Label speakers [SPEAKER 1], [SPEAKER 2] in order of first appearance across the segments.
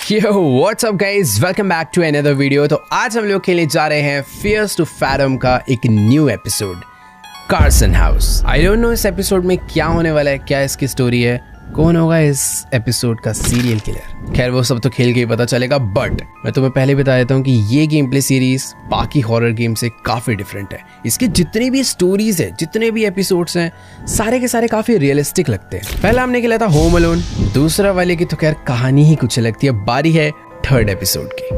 [SPEAKER 1] Yo, what's up guys? Welcome back to another video। तो आज हम लोग खेलने जा रहे हैं Fears to Fathom का एक new episode Carson house. I don't know इस एपिसोड में क्या होने वाला है, क्या इसकी स्टोरी है, कौन होगा इस एपिसोड का सीरियल किलर। खैर वो सब तो खेल के ही पता चलेगा, बट मैं तुम्हें पहले बता देता हूँ कि ये गेम प्ले सीरीज बाकी हॉरर गेम से काफी डिफरेंट है। इसके जितने भी स्टोरीज है, जितने भी एपिसोड्स हैं, सारे के सारे काफी रियलिस्टिक लगते हैं। पहला हमने खेला था होम अलोन, दूसरा वाले की तो खैर कहानी ही कुछ लगती है। बारी है थर्ड एपिसोड की।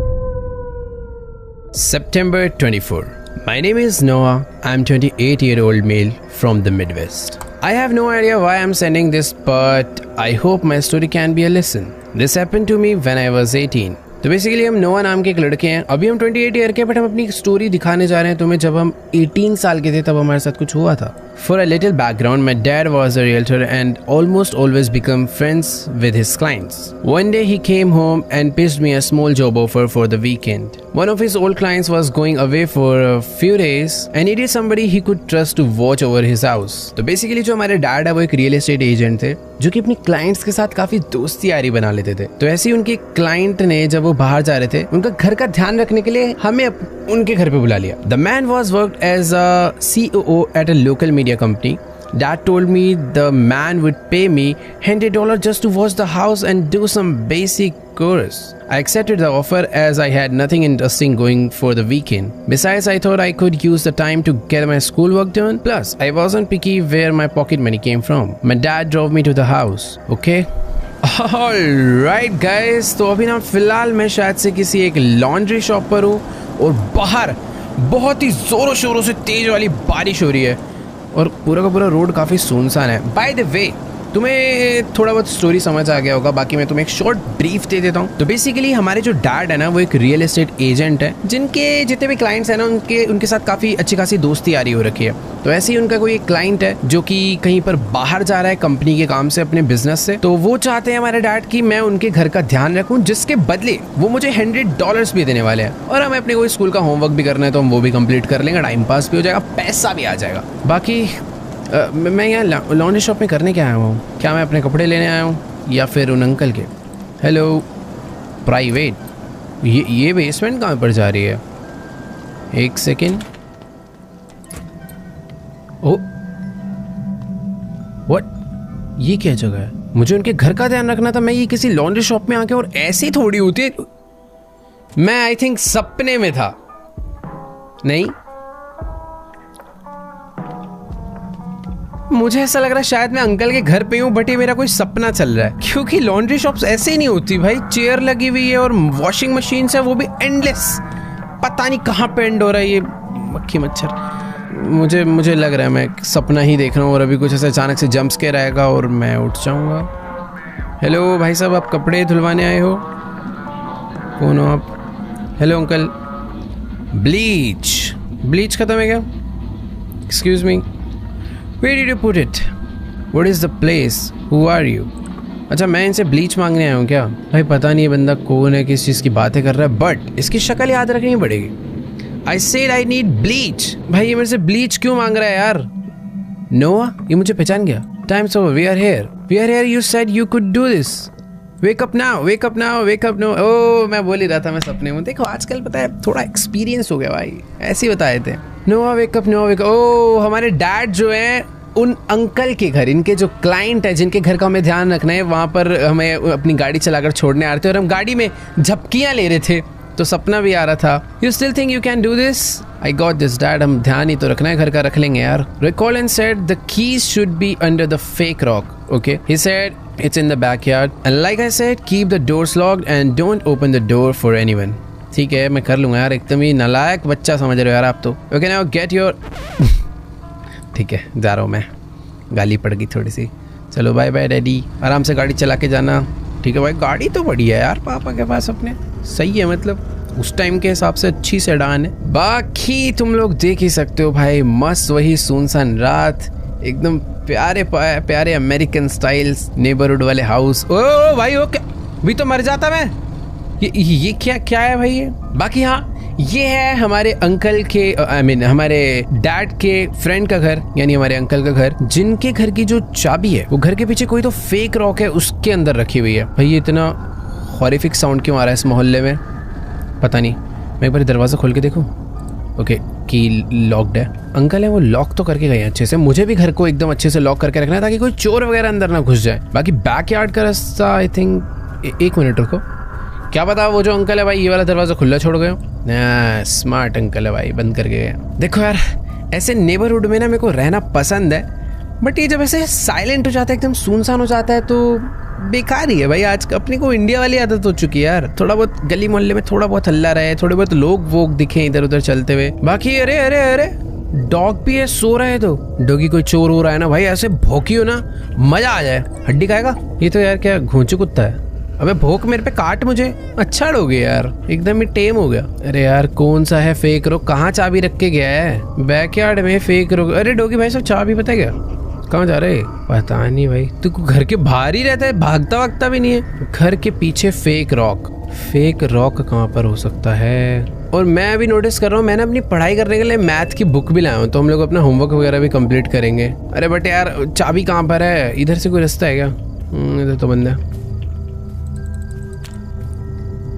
[SPEAKER 1] September 24. My name is Noah. I'm 28-year-old male from the Midwest. I have no idea why I'm sending this, but I hope my story can be a lesson. This happened to me when I was 18. तो basically हम नोआ नाम के एक लड़के हैं। अभी हम 28 ईयर के, बट हम अपनी स्टोरी दिखाने जा रहे हैं तुम्हें जब हम 18 साल के थे, तब हमारे साथ कुछ हुआ था। For a little background, my dad was a realtor and almost always become friends with his clients. One day he came home and pitched me a small job offer for the weekend. One of his old clients was going away for a few days and needed somebody he could trust to watch over his house. तो basically जो हमारे dad है वो एक real estate agent थे जो कि अपनी क्लाइंट्स के साथ काफी दोस्ती यारी बना लेते थे। तो ऐसे ही उनके क्लाइंट ने जब वो बाहर जा रहे थे, उनका घर का ध्यान रखने के लिए हमें उनके घर पे बुला लिया। The man was worked as a COO at a local media company. Dad told me the man would pay me $100 just to watch the house and do some basic chores. I accepted the offer as I had nothing interesting going for the weekend. Besides, I thought I could use the time to get my schoolwork done. Plus, I wasn't picky where my pocket money came from. My dad drove me to the house. Okay? Alright guys, तो अभी ना फिलहाल मैं शायद से किसी एक laundry shop पर हूँ और बाहर बहुत ही जोरों शोरों से तेज वाली बारिश हो रही है और पूरा का पूरा रोड काफ़ी सुनसान है। बाय द वे, तुम्हें थोड़ा बहुत स्टोरी समझ आ गया होगा, बाकी मैं तुम्हें एक शॉर्ट ब्रीफ दे देता हूँ। तो बेसिकली हमारे जो डैड है ना, वो एक रियल एस्टेट एजेंट है जिनके जितने भी क्लाइंट्स हैं ना, उनके साथ काफ़ी अच्छी खासी दोस्ती यारी हो रखी है। तो ऐसे ही उनका कोई एक क्लाइंट है जो कि कहीं पर बाहर जा रहा है कंपनी के काम से, अपने बिजनेस से। तो वो चाहते हैं हमारे डैड कि मैं उनके घर का ध्यान रखूँ, जिसके बदले वो मुझे $100 भी देने वाले हैं। और हमें अपने कोई स्कूल का होमवर्क भी करना है तो हम वो भी कंप्लीट कर लेंगे, टाइम पास भी हो जाएगा, पैसा भी आ जाएगा। बाकी मैं यहाँ लॉन्ड्री शॉप में करने क्या आया हूँ? क्या मैं अपने कपड़े लेने आया हूँ या फिर उन अंकल के? हेलो प्राइवेट, ये बेसमेंट कहाँ पर जा रही है? एक सेकेंड। ओ व्हाट, ये क्या जगह है? मुझे उनके घर का ध्यान रखना था, मैं ये किसी लॉन्ड्री शॉप में आके, और ऐसी थोड़ी होती है। मैं आई थिंक सपने में था। नहीं, मुझे ऐसा लग रहा है शायद मैं अंकल के घर पे हूँ, बट ये मेरा कोई सपना चल रहा है, क्योंकि लॉन्ड्री शॉप्स ऐसे ही नहीं होती भाई। चेयर लगी हुई है और वॉशिंग मशीन है, वो भी एंडलेस। पता नहीं कहाँ पे एंड हो रहा है ये मक्खी मच्छर। मुझे लग रहा है मैं सपना ही देख रहा हूँ और अभी कुछ ऐसा अचानक से जंप स्केयर आएगा और मैं उठ जाऊँगा। हेलो भाई साहब, आप कपड़े धुलवाने आए हो? कौन हो आप? हेलो अंकल, ब्लीच खत्म है क्या? Excuse me, Where did you put it? What is the place? Who are you? अच्छा, मैं इनसे ब्लीच मांगने आया हूँ क्या? भाई पता नहीं ये बंदा कौन है, किस चीज़ की बातें कर रहा है, बट इसकी शक्ल याद रखनी पड़ेगी। I said I need bleach। भाई ये मेरे से ब्लीच क्यों मांग रहा है यार? नोआ, ये मुझे पहचान गया। Time's over, we are here, you said you could do this। Wake up now, wake up now, wake up now। ओह, मैं बोल ही रहा था मैं सपने में। देखो आजकल पता है थोड़ा एक्सपीरियंस हो गया भाई, ऐसे ही बताए थे। नोआ वेक अप, नोआ वेक अप। ओह, हमारे डैड जो हैं उन अंकल के घर, इनके जो क्लाइंट है जिनके घर का हमें ध्यान रखना है, वहाँ पर हमें अपनी गाड़ी चलाकर छोड़ने आ रहे थे और हम गाड़ी में झपकियाँ ले रहे थे, तो सपना भी आ रहा था। You still think you can do this? I got this dad, हम ध्यान ही तो रखना है, घर का रख लेंगे यार। Recall and said the keys should be under the fake rock. Okay, he said it's in the backyard and like I said, keep the doors locked and don't open the door for anyone। ठीक है, मैं कर लूँगा यार, एकदम ही नालायक बच्चा समझ रहे हो यार आप तो। Okay, now get your ठीक है, जा रहा हूँ मैं, गाली पड़ गई थोड़ी सी। चलो बाय बाय डैडी, आराम से गाड़ी चला के जाना। ठीक है भाई, गाड़ी तो बढ़िया है यार पापा के पास अपने, सही है, मतलब उस टाइम के हिसाब से अच्छी सेडान है। बाकी तुम लोग देख ही सकते हो भाई, मस्त वही सुनसान रात, एकदम प्यारे अमेरिकन स्टाइल्स नेबरहुड वाले हाउस। ओ भाई, ओके भी तो मर जाता मैं। ये क्या है भाई ये? बाकी हाँ, ये है हमारे अंकल के हमारे डैड के फ्रेंड का घर, यानी हमारे अंकल का घर, जिनके घर की जो चाबी है वो घर के पीछे कोई तो फेक रॉक है उसके अंदर रखी हुई है। भाई ये इतना हॉरिफिक साउंड क्यों आ रहा है इस मोहल्ले में, पता नहीं। मैं एक बार दरवाज़ा खोल के देखूँ। ओके, की लॉक्ड है। अंकल है वो लॉक तो करके गए हैं अच्छे से। मुझे भी घर को एकदम अच्छे से लॉक करके रखना है ताकि कोई चोर वगैरह अंदर ना घुस जाए। बाकी बैकयार्ड का रास्ता आई थिंक, एक मिनट रुको, क्या पता वो जो अंकल है भाई ये वाला दरवाज़ा खुला छोड़ गए हो। स्मार्ट अंकल है भाई, बंद करके गए। देखो यार, ऐसे नेबरहुड में ना मेरे को रहना पसंद है, बट ये जब ऐसे साइलेंट हो जाता है, एकदम सुनसान हो जाता है, तो बेकार ही है भाई। आज अपने को इंडिया वाली आदत हो चुकी है यार, थोड़ा बहुत गली मोहल्ले में थोड़ा बहुत हल्ला रहे, थोड़े बहुत लोग वोग दिखे इधर उधर चलते हुए। बाकी अरे अरे अरे डॉग भी है, सो रहा है तो डॉगी कोई चोर हो रहा है ना भाई, ऐसे भौंकियो ना मजा आ जाए। हड्डी खाएगा ये तो यार, क्या घोंचू कुत्ता है। अबे भोंक मेरे पे, काट मुझे। अच्छा डॉगी यार, एकदम ही टेम हो गया। अरे यार कौन सा है फेक रोक, कहाँ चाबी रख के गया है बैकयार्ड में फेक रोक। अरे डॉगी भाई सब चाबी पता है क्या, कहाँ जा रहे? पता नहीं भाई, तू घर के बाहर ही रहता है, भागता वागता भी नहीं है। घर के पीछे फेक रॉक कहाँ पर हो सकता है? और मैं अभी नोटिस कर रहा हूँ, मैंने अपनी पढ़ाई करने के लिए मैथ की बुक भी लाया हूँ, तो हम लोग अपना होमवर्क वगैरह भी कंप्लीट करेंगे। अरे बट यार चाबी कहाँ पर है? इधर से कोई रास्ता है क्या? इधर तो बंद है।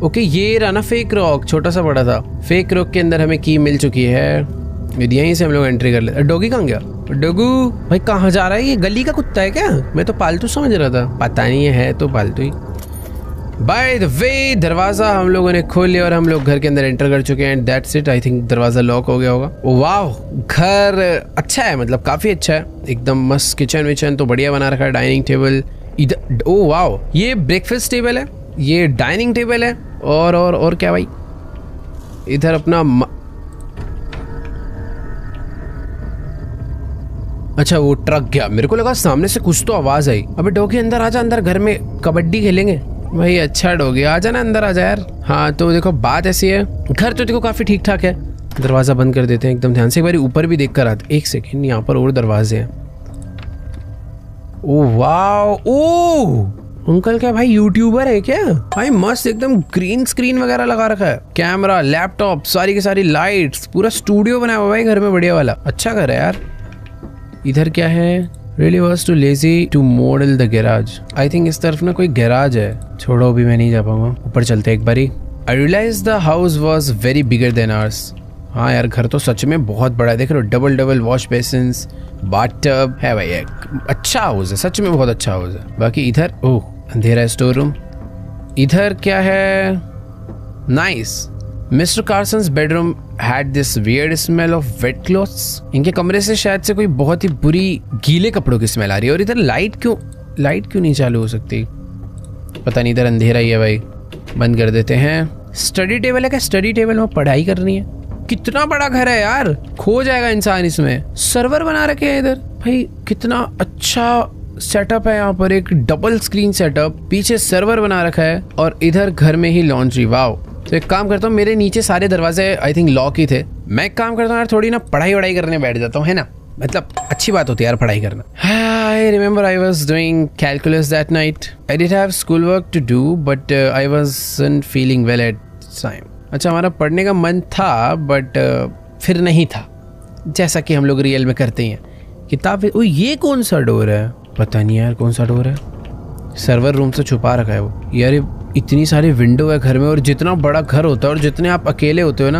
[SPEAKER 1] ओके, ये रहा ना फेक रॉक, छोटा सा बड़ा था। फेक रॉक के अंदर हमें की मिल चुकी है, यहीं से हम लोग एंट्री कर लेते। डॉगी कहाँ गया? डोगू भाई कहाँ जा रहा है? ये गली का कुत्ता है क्या? मैं तो पालतू समझ रहा था, पता नहीं है तो पालतू ही। बाय द वे दरवाज़ा हम लोगों ने खोल लिया और हम लोग घर के अंदर एंटर कर चुके हैं। दैट्स इट, आई थिंक दरवाज़ा लॉक हो गया होगा। वाह, घर अच्छा है, मतलब काफ़ी अच्छा है, एकदम मस्त। किचन विचन तो बढ़िया बना रखा है। डाइनिंग टेबल इधर, ओ वाह, ये ब्रेकफास्ट टेबल है, ये डाइनिंग टेबल है, और क्या भाई, इधर अपना अच्छा वो ट्रक गया, मेरे को लगा सामने से कुछ तो आवाज आई। अबे डॉगी अंदर आजा, अंदर घर में कबड्डी खेलेंगे भाई। अच्छा डॉगी आजा ना, अंदर आजा यार। हाँ तो देखो बात ऐसी है, घर तो देखो काफी ठीक ठाक है। दरवाजा बंद कर देते हैं एकदम ध्यान से, एक बार ऊपर भी देख कर आते। एक सेकेंड, यहाँ पर और दरवाजे हैं। ओ वाह, ओ अंकल क्या भाई यूट्यूबर है क्या भाई? मस्त एकदम ग्रीन स्क्रीन वगैरह लगा रखा है, कैमरा, लैपटॉप, सारी की सारी लाइट्स, पूरा स्टूडियो बनाया हुआ है घर में, बढ़िया वाला। अच्छा घर है यार। इधर क्या है? Really was too lazy to model the garage. I think इस तरफ ना कोई गैराज है। छोड़ो अभी मैं नहीं जा पाऊंगा, ऊपर चलते एक बारी। I realized the house was very bigger than ours. हाँ यार घर तो सच में बहुत बड़ा है, देख रहे हो, डबल वॉश बेसिन्स, बाथटब है भाई। एक अच्छा हाउस है, सच में बहुत अच्छा हाउस है। बाकी इधर ओह अंधेरा है, स्टोर रूम। इधर क्या है? Nice. Mister Carson's bedroom had this weird smell of wet clothes. इनके कमरे से शायद से कोई बहुत ही बुरी गीले कपड़ों की स्मेल आ रही है। और इधर लाइट क्यों नहीं चालू हो सकती, पता नहीं। इधर अंधेरा ही है भाई, बंद कर देते हैं। स्टडी टेबल है क्या? स्टडी टेबल में पढ़ाई करनी है। कितना बड़ा घर है यार, खो जाएगा इंसान इसमें। सर्वर बना रखे हैं इधर भाई, कितना अच्छा सेटअप है यहाँ पर। एक डबल स्क्रीन सेटअप, पीछे सर्वर बना रखा है, और इधर घर में ही लॉन्ड्री। वाव। तो एक काम करता हूँ, मेरे नीचे सारे दरवाजे आई थिंक लॉक ही थे। मैं एक काम करता हूँ यार, थोड़ी ना पढ़ाई वढ़ाई करने बैठ जाता हूँ, है ना, मतलब अच्छी बात होती है यार पढ़ाई करना। I remember I was doing calculus that night. I did have schoolwork to do, but I wasn't feeling well at the time. अच्छा, हमारा पढ़ने का मन था, बट फिर नहीं था, जैसा कि हम लोग रियल में करते हैं। किताब, ओ ये कौन सा डोर है? पता नहीं यार कौन सा डोर है। सर्वर रूम से छुपा रखा है वो। यार इतनी सारी विंडो है घर में, और जितना बड़ा घर होता है और जितने आप अकेले होते हो ना,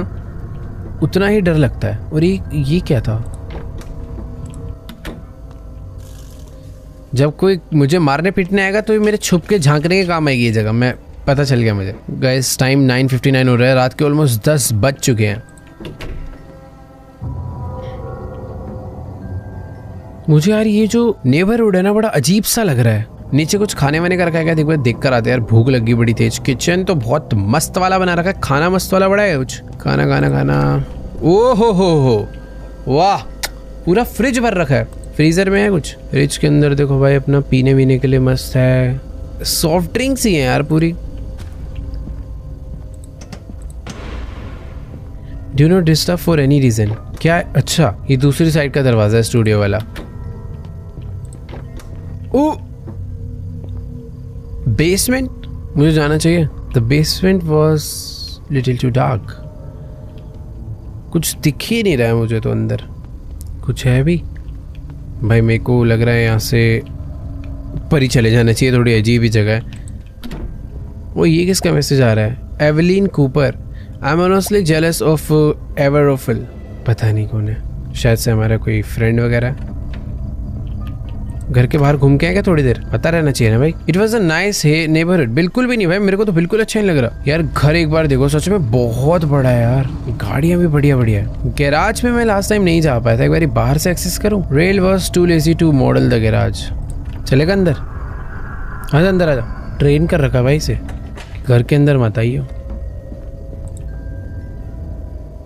[SPEAKER 1] उतना ही डर लगता है। और ये क्या था? जब कोई मुझे मारने पीटने आएगा तो मेरे छुप के झांकने के काम आएगी ये जगह। मैं पता चल गया मुझे। गाइस टाइम 9:59 हो रहा है, रात के ऑलमोस्ट 10 बज चुके हैं। मुझे यार ये जो नेबरहुड है ना, बड़ा अजीब सा लग रहा है। नीचे कुछ खाने वाने का रखा है क्या? देख देख कर आते यार, भूख लगी बड़ी तेज। किचन तो बहुत मस्त वाला बना रखा है, खाना मस्त वाला बड़ा है। कुछ खाना ओ हो वाह, पूरा फ्रिज भर रखा है। फ्रीजर में है कुछ, फ्रिज के अंदर देखो भाई, अपना पीने वीने के लिए मस्त है। सॉफ्ट ड्रिंक्स ही है यार पूरी। Do not disturb for any reason. क्या है? अच्छा ये दूसरी साइड का दरवाजा है, स्टूडियो वाला। ओ बेसमेंट, मुझे जाना चाहिए। The basement was little too dark. कुछ दिख ही नहीं रहा है मुझे तो अंदर। कुछ है भी भाई? मेरे को लग रहा है यहाँ से ऊपर ही चले जाना चाहिए, थोड़ी अजीब ही जगह है। वो ये किसका मैसेज आ रहा है? Evelyn Cooper, I am honestly jealous of एवरोफिल। पता नहीं कौन है, शायद से हमारा कोई फ्रेंड वगैरह। घर के बाहर घूम के आए क्या थोड़ी देर? पता रहना चाहिए ना भाई। It was a nice neighbourhood. बिल्कुल भी नहीं भाई, मेरे को तो बिल्कुल अच्छा नहीं लग रहा यार। घर एक बार देखो, सच में बहुत बड़ा है यार, गाड़ियां भी बढ़िया बढ़िया है। गैराज में मैं लास्ट टाइम नहीं जा पाया था, एक बार बाहर से एक्सेस करूं। Rail was too lazy to model the garage. चलेगा अंदर? आजा अंदर आजा। ट्रेन कर रखा भाई इसे, घर के अंदर मत आइयो।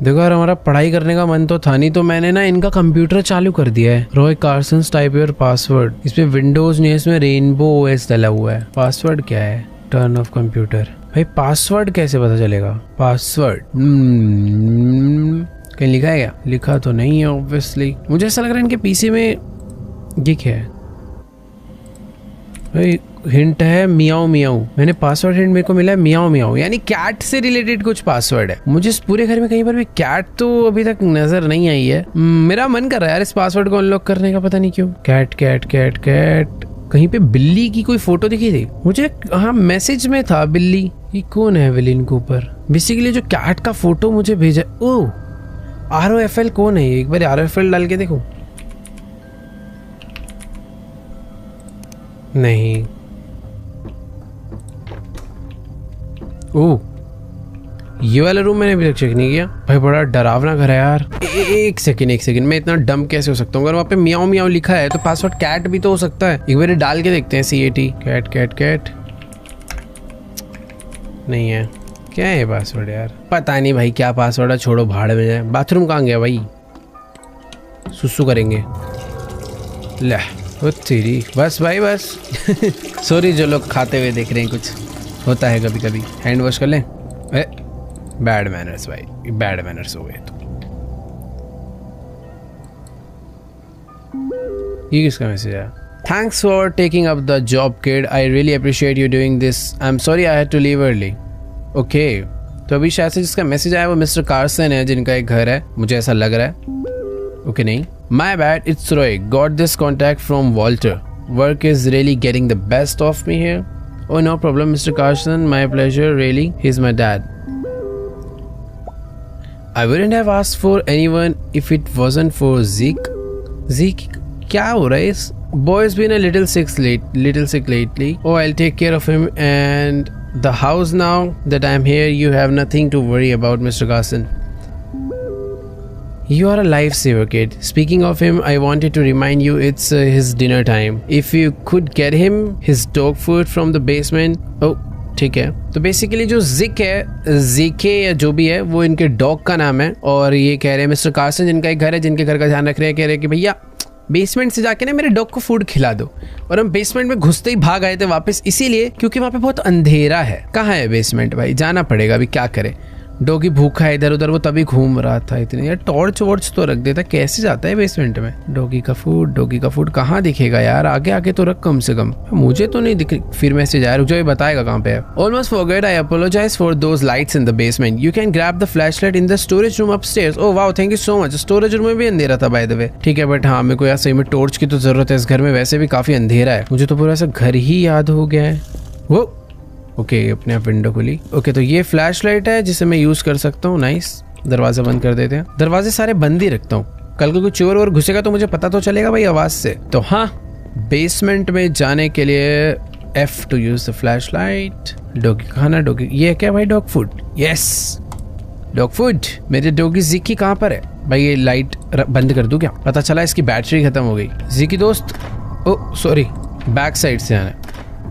[SPEAKER 1] देखो यार, हमारा पढ़ाई करने का मन तो था नहीं, तो मैंने ना इनका कंप्यूटर चालू कर दिया है। Roy Carson type your password. इसमें विंडोज नहीं है, इसमें रेनबो ओएस डला हुआ है। पासवर्ड क्या है? Turn off computer. भाई पासवर्ड कैसे पता चलेगा? पासवर्ड कहीं लिखा है क्या? लिखा तो नहीं है ऑब्वियसली। मुझे ऐसा लग रहा है इनके पीसी में ये क्या है भाई? हिंट है मियाओ मियाओ। मैंने पासवर्ड हिंट मेरे को मिला है मियाओ मियाओ, यानी कैट से रिलेटेड कुछ पासवर्ड है। मुझे इस पूरे घर में कहीं पर भी कैट तो अभी तक नजर नहीं आई है। मेरा मन कर रहा है यार इस पासवर्ड को अनलॉक करने का, पता नहीं क्यों। Cat cat cat cat. कहीं पे बिल्ली की कोई फोटो दिखी थी मुझे। हाँ मैसेज में था बिल्ली। ये कौन है एवलिन कूपर? बेसिकली जो कैट का फोटो मुझे भेजा। ओ ROFL कौन है? एक बार ROFL डाल के देखो। नहीं। ओह ये वाला रूम मैंने अभी तक चेक नहीं किया। भाई बड़ा डरावना घर है यार। एक सेकंड, मैं इतना डम कैसे हो सकता हूँ? अगर वहाँ पे मियाओ मियाओ लिखा है तो पासवर्ड कैट भी तो हो सकता है। एक बार डाल के देखते हैं। CAT cat cat cat. नहीं है। क्या है पासवर्ड यार? पता नहीं भाई क्या पासवर्ड है, छोड़ो भाड़ में जाए। बाथरूम कहाँ गया भाई? सुसु करेंगे। ले वो तेरी, बस भाई बस। सॉरी जो लोग खाते हुए देख रहे हैं, कुछ होता है कभी कभी। हैंड वॉश कर लें। बैड मैनर्स भाई, बैड मैनर्स हो गए। तो ये किसका मैसेज है? Thanks for taking up the job kid, I really appreciate you doing this, I am sorry I had to leave early. Okay तो अभी शायद से जिसका मैसेज आया वो मिस्टर कार्सन है, जिनका एक घर है, मुझे ऐसा लग रहा है। ओके नहीं, my bad, it's Roy, got this contact from Walter, work is really getting the best of me here. Oh, no problem, Mr. Carson. My pleasure, really. He's my dad. I wouldn't have asked for anyone if it wasn't for Zeke. Zeke, क्या हो रहा है? इस boy's been a little sick lately. Oh, I'll take care of him. And the house now that I'm here, you have nothing to worry about, Mr. Carson. You are a lifesaver, kid. Speaking of him, I wanted to remind you it's his dinner time. If you could get him his dog food from the basement. Oh, ठीक है। तो basically जो जिक है, जिके या जो भी है, वो इनके डॉग का नाम है। और ये कह रहे हैं मिस्टर कार्सन, जिनका एक घर है, जिनके घर का ध्यान रख रहे हैं, कह रहे हैं कि भैया बेसमेंट से जाके ना मेरे डॉग को फूड खिला दो। और हम बेसमेंट में घुसते ही भाग आए थे वापस, इसीलिए क्योंकि वहाँ पे बहुत अंधेरा है। कहाँ है बेसमेंट भाई? जाना पड़ेगा, अभी क्या करे। डॉगी भूखा है इधर उधर, वो तभी घूम रहा था इतने। यार टॉर्च वॉर्च तो रख देता, कैसे जाता है बेसमेंट में? डॉगी का फूड कहाँ दिखेगा यार? आगे आगे तो रख कम से कम। मुझे तो नहीं दिख। फिर मैसेज आया, रुक जाओ, ये बताएगा कहाँ पे है। Almost forget, I apologise for those lights in the basement. You can grab the flashlight in the storage room upstairs. Oh wow, thank you so much. Storage room में भी अंधेरा था बाय द वे। ठीक है बट हाँ, मेरे को यार सही में टॉर्च की तो जरूरत है। इस घर में वैसे भी काफी अंधेरा है। मुझे तो पूरा ऐसा घर ही याद हो गया है। वो ओके अपने आप विंडो खुली। ओके तो ये फ्लैश लाइट है जिसे मैं यूज कर सकता हूँ। नाइस। दरवाजा बंद कर देते हैं। दरवाजे सारे बंद ही रखता हूँ, कल को कोई चोर और घुसेगा तो मुझे पता तो चलेगा भाई आवाज से। तो हाँ, बेसमेंट में जाने के लिए F to use the flash light. Doggy खाना, डॉगी ये क्या भाई? Dog food. Yes dog food. मेरे डॉगी जिकी कहाँ पर है भाई? ये लाइट बंद कर दूं क्या? पता चला इसकी बैटरी खत्म हो गई। जिकी दोस्त, ओ सॉरी, बैक साइड से आना।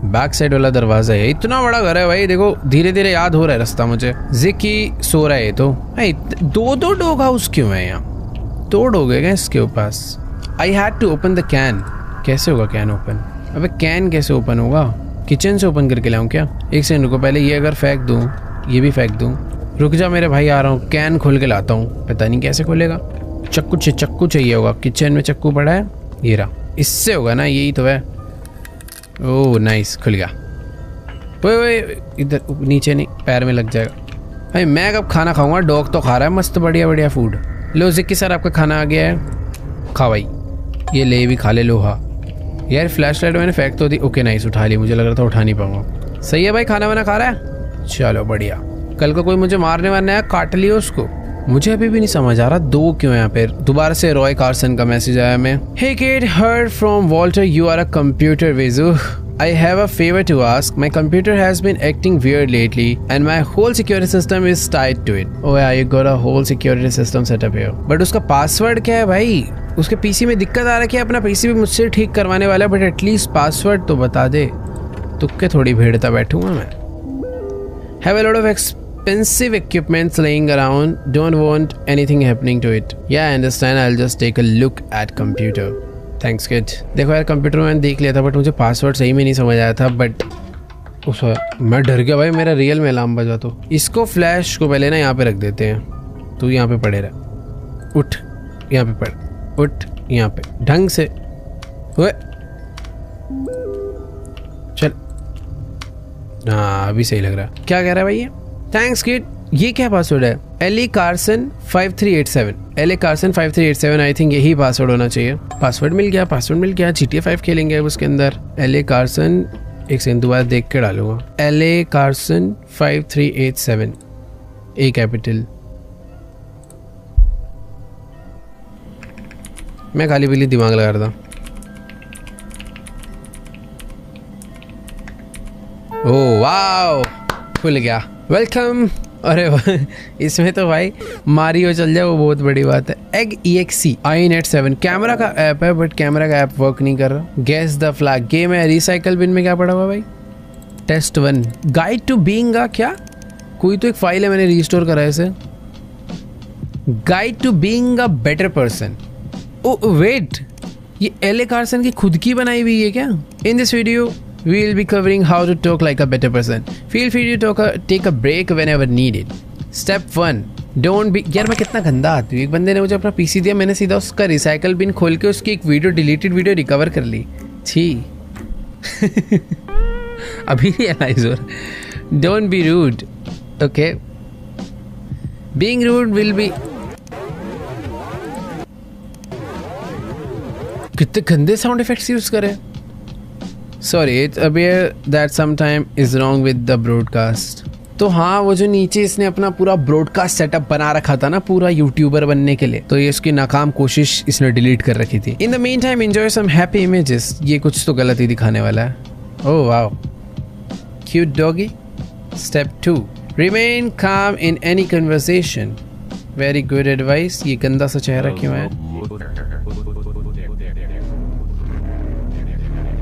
[SPEAKER 1] बैक साइड वाला दरवाजा है। इतना बड़ा घर है भाई, देखो धीरे धीरे याद हो रहा है रास्ता मुझे। जिकी सो रहा है तो भाई। दो डॉग हाउस क्यों है यहाँ? 2 डॉग है इसके पास। I had to open the can. कैसे होगा कैन ओपन? अबे कैन कैसे ओपन होगा? किचन से ओपन करके लाऊं क्या? एक सेकंड रुको, पहले ये अगर फेंक दूं, ये भी फेंक दूं। रुक जा मेरे भाई, आ रहा हूँ। कैन खोल के लाता हूँ। पता नहीं कैसे खोलेगा। चक्कू चाहिए होगा। किचन में चक्कू पड़ा है, ये रहा। इससे होगा ना, यही तो है। ओह नाइस, खुल गया। ओए इधर नीचे नहीं, पैर में लग जाएगा भाई। मैं कब खाना खाऊंगा? डॉग तो खा रहा है मस्त बढ़िया बढ़िया फूड। लो जिक्की सर, आपका खाना आ गया है, खा भाई। ये ले भी खा ले। लो हाँ यार, फ्लैश लाइट मैंने फेंक तो दी। ओके नाइस, उठा ली। मुझे लग रहा था उठा नहीं पाऊंगा। सही है भाई, खाना वाना खा रहा है? चलो बढ़िया। कल को कोई मुझे मारने वारने आया, काट लियो उसको। मुझे अभी भी नहीं समझ आ रहा दो क्यों है यहाँ पे। दोबारा से रॉय कार्सन का मैसेज आया मैं। Hey kid, heard from Walter you are a computer whiz. I have a favor to ask. My computer has been acting weird lately and my whole security system is tied to it. Oh yeah, you got a whole security system set up here. But उसका password क्या है भाई? उसके PC में दिक्कत आ रही है, अपना पीसी भी मुझसे ठीक करवाने वाला है, बट एटलीस्ट पासवर्ड तो बता दे। तुक्के थोड़ी भेड़ता बैठूंगा मैं। Have a lot of expensive equipments laying around. Don't want anything happening to it. Yeah, I understand. I'll just take a look at computer. Thanks kid. देखो यार, कंप्यूटर में मैंने देख लिया था बट मुझे पासवर्ड सही में नहीं समझ आया था। बट उस मैं डर गया भाई, मेरा रियल में अलार्म बजा। तो इसको फ्लैश को पहले ना यहाँ पे रख देते हैं। तू यहाँ पे पड़े रहा, उठ यहाँ पे पड़, उठ यहाँ पे ढंग से। ओए चल, हाँ अभी सही लग रहा। क्या कह रहा है भाई ये? Thanks kid. ये क्या पासवर्ड है? Ellie Carson 5387। Ellie Carson 5387, I think यही पासवर्ड होना चाहिए। पासवर्ड मिल गया, पासवर्ड मिल गया। GTA 5 खेलेंगे उसके अंदर। एली कार्सन, एक सेकंड दोबारा देख के डालूंगा। एली कार्सन 5387, ए कैपिटल। मैं खाली पीली दिमाग लगा रहा था। ओह वाओ, खुल गया। वेलकम। अरे इसमें तो भाई मारियो चल जाए वो बहुत बड़ी बात है। एग EXE iNet 7 कैमरा का ऐप है बट कैमरा का ऐप वर्क नहीं कर रहा। गेस द फ्लैग गेम है। रिसाइकल बिन में क्या पड़ा हुआ भाई? टेस्ट 1 गाइड टू बीइंग का क्या? कोई तो एक फाइल है, मैंने रिस्टोर करा है इसे। Guide to being a better person. Oh wait, ये एले कार्सन की खुद की बनाई हुई है क्या? In this video we will be covering how to talk like a better person. Feel free to take a break whenever needed. Step 1 don't be। यार मैं कितना गंदा आदमी। एक बंदे ने मुझे अपना पीसी दिया, मैंने सीधा उसका रिसाइकल बिन खोल के उसकी एक वीडियो, डिलीटेड वीडियो रिकवर कर ली। छी अभी रियलाइज हो रहा। Don't be rude, okay? Being rude will be. कितने गंदे साउंड इफेक्ट्स यूज करे। Sorry, it appears that sometime is wrong with the broadcast. तो हाँ, वो जो नीचे इसने अपना पूरा ब्रॉडकास्ट सेटअप बना रखा था ना पूरा यूट्यूबर बनने के लिए, तो ये उसकी नाकाम कोशिश इसने डिलीट कर रखी थी। In the mean time enjoy some happy images. ये कुछ तो गलत ही दिखाने वाला है। Oh wow, cute doggy. Step 2 remain calm in any conversation. Very good advice. ये गंदा सा चेहरा क्यों है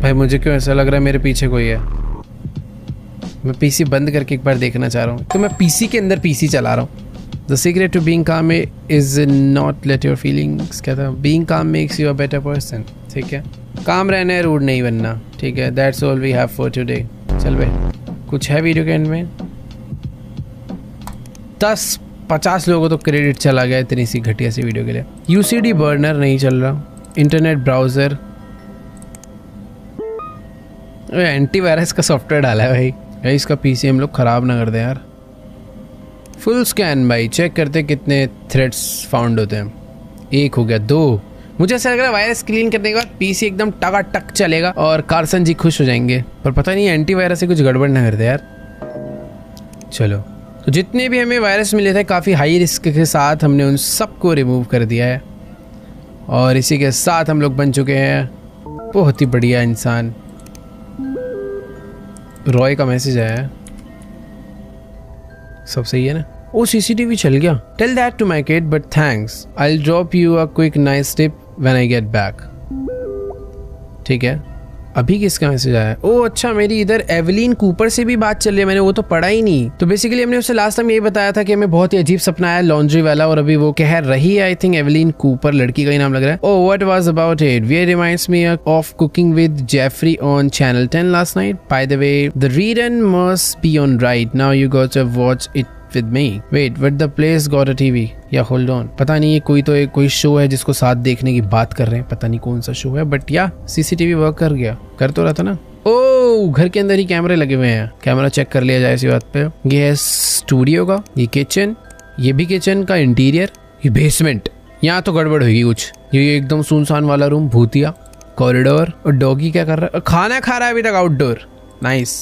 [SPEAKER 1] भाई? मुझे क्यों ऐसा लग रहा है मेरे पीछे कोई है। मैं पीसी बंद करके एक बार देखना चाह रहा हूँ। तो मैं पीसी के अंदर पीसी चला रहा हूँ। The secret to being calm is not let your feelings. क्या था? Being calm makes you a better person. ठीक है, काम रहना है, रूड नहीं बनना। ठीक है, that's all we have for today. चल भाई, कुछ है वीडियो के एंड में? 10-50 लोगों को तो क्रेडिट चला गया इतनी सी घटिया सी वीडियो के लिए। UCD बर्नर नहीं चल रहा। इंटरनेट ब्राउजर, एंटीवायरस का सॉफ्टवेयर डाला है भाई। इसका पीसी हम लोग खराब ना कर दे यार। फुल स्कैन भाई, चेक करते कितने थ्रेड्स फाउंड होते हैं। 1 हो गया, 2। मुझे ऐसा लग रहा है वायरस क्लीन करने के बाद पीसी एकदम टकाटक चलेगा और कार्सन जी खुश हो जाएंगे। पर पता नहीं एंटीवायरस से कुछ गड़बड़ ना कर दे यार। चलो, तो जितने भी हमें वायरस मिले थे काफ़ी हाई रिस्क के साथ हमने उन सबको रिमूव कर दिया है। और इसी के साथ हम लोग बन चुके हैं बहुत ही बढ़िया इंसान। रॉय का मैसेज आया है। सब सही है ना? ओ CCTV चल गया। Tell that to my kid but thanks. I drop you a quick nice tip when I get back. ठीक है, अभी किसका मैसेज आया? ओह अच्छा, मेरी इधर एवलिन कूपर से भी बात चल रही है। मैंने वो तो पढ़ा ही नहीं। तो बेसिकली हमने उससे लास्ट टाइम यही बताया था कि हमें बहुत ही अजीब सपना आया लॉन्ड्री वाला, और अभी वो कह रही है। आई थिंक एवलिन कूपर लड़की का ही नाम लग रहा है। Oh what was about it? We reminds me of cooking with Jeffrey on channel 10 last night. By the way the rerun must be on right now. You got to watch it with me. Wait, but the place got a TV. Yeah, hold on. पता नहीं ये कोई show है जिसको साथ देखने की बात कर रहे हैं। पता नहीं कौन सा शो है, बट या CCTV वर्क कर गया। कर तो रहा था ना। ओह, घर के अंदर ही कैमरे लगे हुए हैं। कैमरा चेक कर लिया जाए इसी बात पे। ये है स्टूडियो का, ये किचन, ये भी किचन का इंटीरियर, ये बेसमेंट। यहाँ तो गड़बड़ होगी कुछ। ये एकदम सुनसान वाला रूम, भूतिया कॉरिडोर। और डॉगी क्या कर रहा है? खाना खा रहा है अभी तक आउटडोर। नाइस।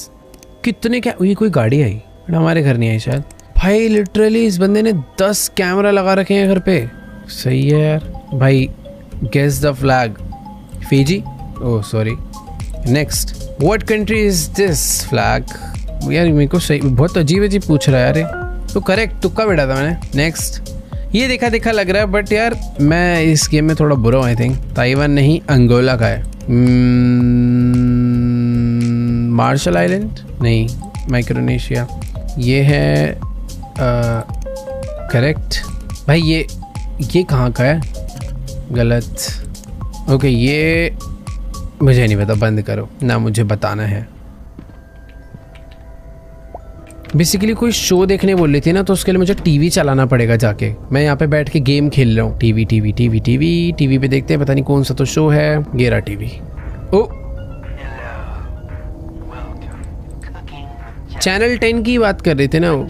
[SPEAKER 1] कितने क्या, ये कोई गाड़ी आई बट हमारे घर नहीं आई शायद। भाई लिटरली इस बंदे ने 10 कैमरा लगा रखे हैं घर पे। सही है यार भाई। Guess the flag. Fiji? Oh sorry. Next, what country is this flag? यार मेरे को सही बहुत अजीब अजीब पूछ रहा है यार। तो करेक्ट तुक्का बैठा था मैंने। नेक्स्ट, ये देखा देखा लग रहा है बट यार मैं इस गेम में थोड़ा बुरा हूँ आई थिंक। ताइवान नहीं, अंगोला का है। मार्शल आइलैंड नहीं, माइक्रोनेशिया। ये है करेक्ट। भाई ये कहाँ का है? गलत। ओके ये मुझे नहीं पता, बंद करो ना, मुझे बताना है। बेसिकली कोई शो देखने बोल रही थी ना, तो उसके लिए मुझे टीवी चलाना पड़ेगा जाके। मैं यहाँ पे बैठ के गेम खेल रहा हूँ। टीवी पे देखते हैं, पता नहीं कौन सा तो शो है। गेरा टीवी। ओ चैनल 10 की बात कर रहे थे ना वो।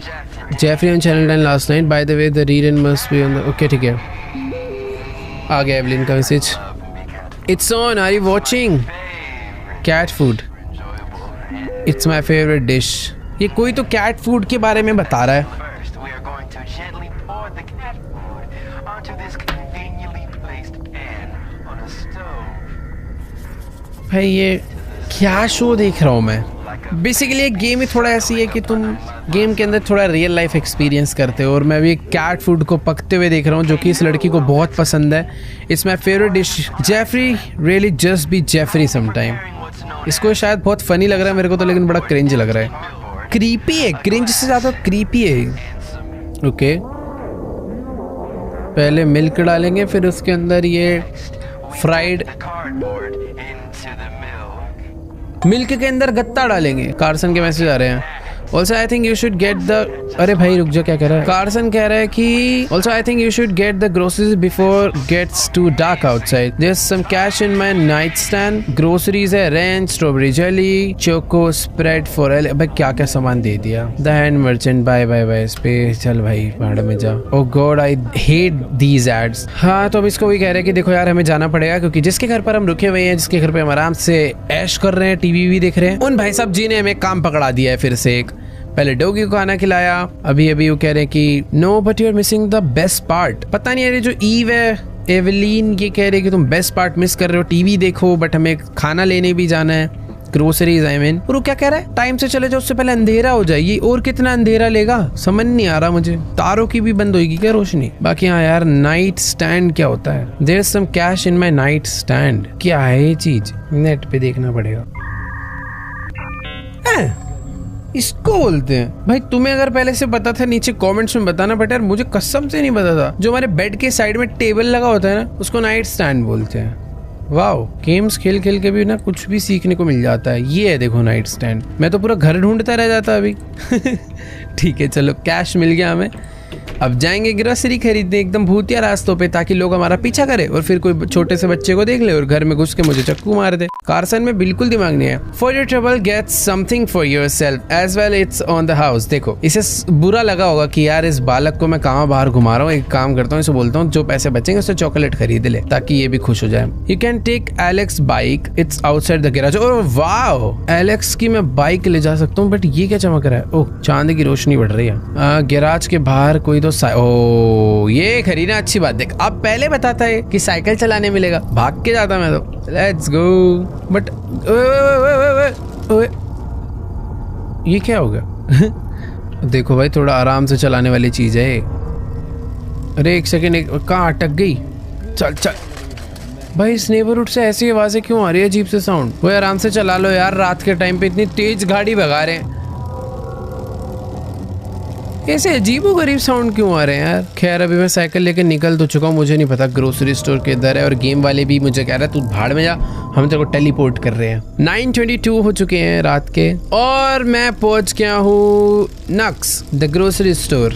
[SPEAKER 1] Jeffrey on channel 10 last night, by the way the rerun must be on the. Okay ठीक है, आ गया एवलिन का message. It's on, are you watching? Cat food, it's my favourite dish. ये कोई तो कैट फूड के बारे में बता रहा है। भाई ये क्या शो देख रहा हूँ मैं? बेसिकली एक गेम ही थोड़ा ऐसी है कि तुम गेम के अंदर थोड़ा रियल लाइफ एक्सपीरियंस करते हो, और मैं भी कैट फूड को पकते हुए देख रहा हूँ जो कि इस लड़की को बहुत पसंद है। It's my favourite dish. Jeffrey really just be Jeffrey sometime. इसको शायद बहुत फनी लग रहा है मेरे को तो, लेकिन बड़ा क्रिंज लग रहा है। क्रीपी है, क्रिंज से ज़्यादा क्रीपी है। ओके पहले मिल्क डालेंगे, फिर उसके अंदर ये फ्राइड मिल्क के अंदर गत्ता डालेंगे। कार्सन के मैसेज आ रहे हैं। Also I think you should get the. अरे भाई रुक जा, क्या कह रहा है? कार्सन कह रहा है कि also I think you should get the groceries before gets too dark outside. There is some cash in my night stand. Groceries है ranch, strawberry jelly, choco spread for all. भाई क्या क्या सामान दे दिया। The hand merchant, bye bye bye. इस पे चल भाई भाड़ में जा। Oh God I hate these ads. हाँ तो अब इसको भी कह रहे हैं कि देखो यार हमें जाना पड़ेगा, क्योंकि जिसके घर पर हम रुके हुए हैं, जिसके घर पे हम आराम से ऐश कर रहे हैं, टीवी भी देख रहे हैं, उन भाई साहब जी ने हमें काम पकड़ा दिया है फिर से। एक पहले डॉगी को खाना खिलाया, अभी वो कह रहे हैं कि no but you are missing the best part. पता नहीं यार, जो ईव है एवलीन ये कह रहे हैं कि तुम बेस्ट पार्ट मिस कर रहे हो। टीवी देखो बट हमें खाना लेने भी जाना है, ग्रोसरीज आई मीन। और वो क्या कह रहा है? टाइम से चले जाओ, उससे पहले अंधेरा हो जाएगी। और कितना अंधेरा लेगा समझ नहीं आ रहा मुझे। तारों की भी बंद होगी क्या रोशनी? बाकी हाँ यार, नाइट स्टैंड क्या होता है? There is some cash in my night stand. क्या है ये चीज? नेट पे देखना पड़ेगा। इसको बोलते हैं। भाई तुम्हें अगर पहले से पता था नीचे कमेंट्स में बताना, बट यार मुझे कसम से नहीं पता था। जो हमारे बेड के साइड में टेबल लगा होता है ना, उसको नाइट स्टैंड बोलते हैं। वाओ, गेम्स खेल खेल के भी ना कुछ भी सीखने को मिल जाता है। ये है देखो नाइट स्टैंड। मैं तो पूरा घर ढूंढता रह जाता अभी। ठीक है चलो, कैश मिल गया हमें। अब जाएंगे ग्रोसरी खरीदने एकदम भूतिया रास्तों पे, ताकि लोग हमारा पीछा करे और फिर कोई छोटे से बच्चे को देख ले और घर में घुस के मुझे चक्कू मार दे। कार्सन में बिल्कुल दिमाग नहीं है। For your trouble get something for your self as well, it's on the house. देखो इसे बुरा लगा होगा कि यार इस बालक को मैं कहाँ बाहर घुमा रहा हूँ। एक काम करता हूँ, इसे बोलता हूँ जो पैसे बचेंगे उससे चॉकलेट खरीद ले, ताकि ये भी खुश हो जाए। You can take Alex bike, it's outside the garage. Oh wow, Alex की मैं बाइक ले जा सकता हूँ, बट ये क्या चमक रहा है? ओह चांद की रोशनी बढ़ रही है। गैराज के बाहर कोई तो ये खरीदना अच्छी बात। देख अब पहले बताता है कि साइकिल चलाने मिलेगा, भाग के जाता मैं तो। Let's go. बट ये क्या हो गया? देखो भाई थोड़ा आराम से चलाने वाली चीज है। अरे एक सेकेंड, कहाँ अटक गई? चल चल भाई, इस नेबरहुड से ऐसी आवाजें क्यों आ रही है? अजीब से साउंड। वो आराम से चला लो यार, रात के टाइम पे इतनी तेज गाड़ी भगा रहे हैं। ऐसे अजीबो गरीब साउंड क्यों आ रहे हैं यार? खैर अभी मैं साइकिल लेके निकल तो चुका हूँ, मुझे नहीं पता ग्रोसरी स्टोर किधर है। और गेम वाले भी मुझे कह रहा है तू भाड़ में जा, हम तेरे को टेलीपोर्ट कर रहे हैं। 9:22 हो चुके हैं रात के, और मैं पहुंच गया हूँ नक्स द ग्रोसरी स्टोर।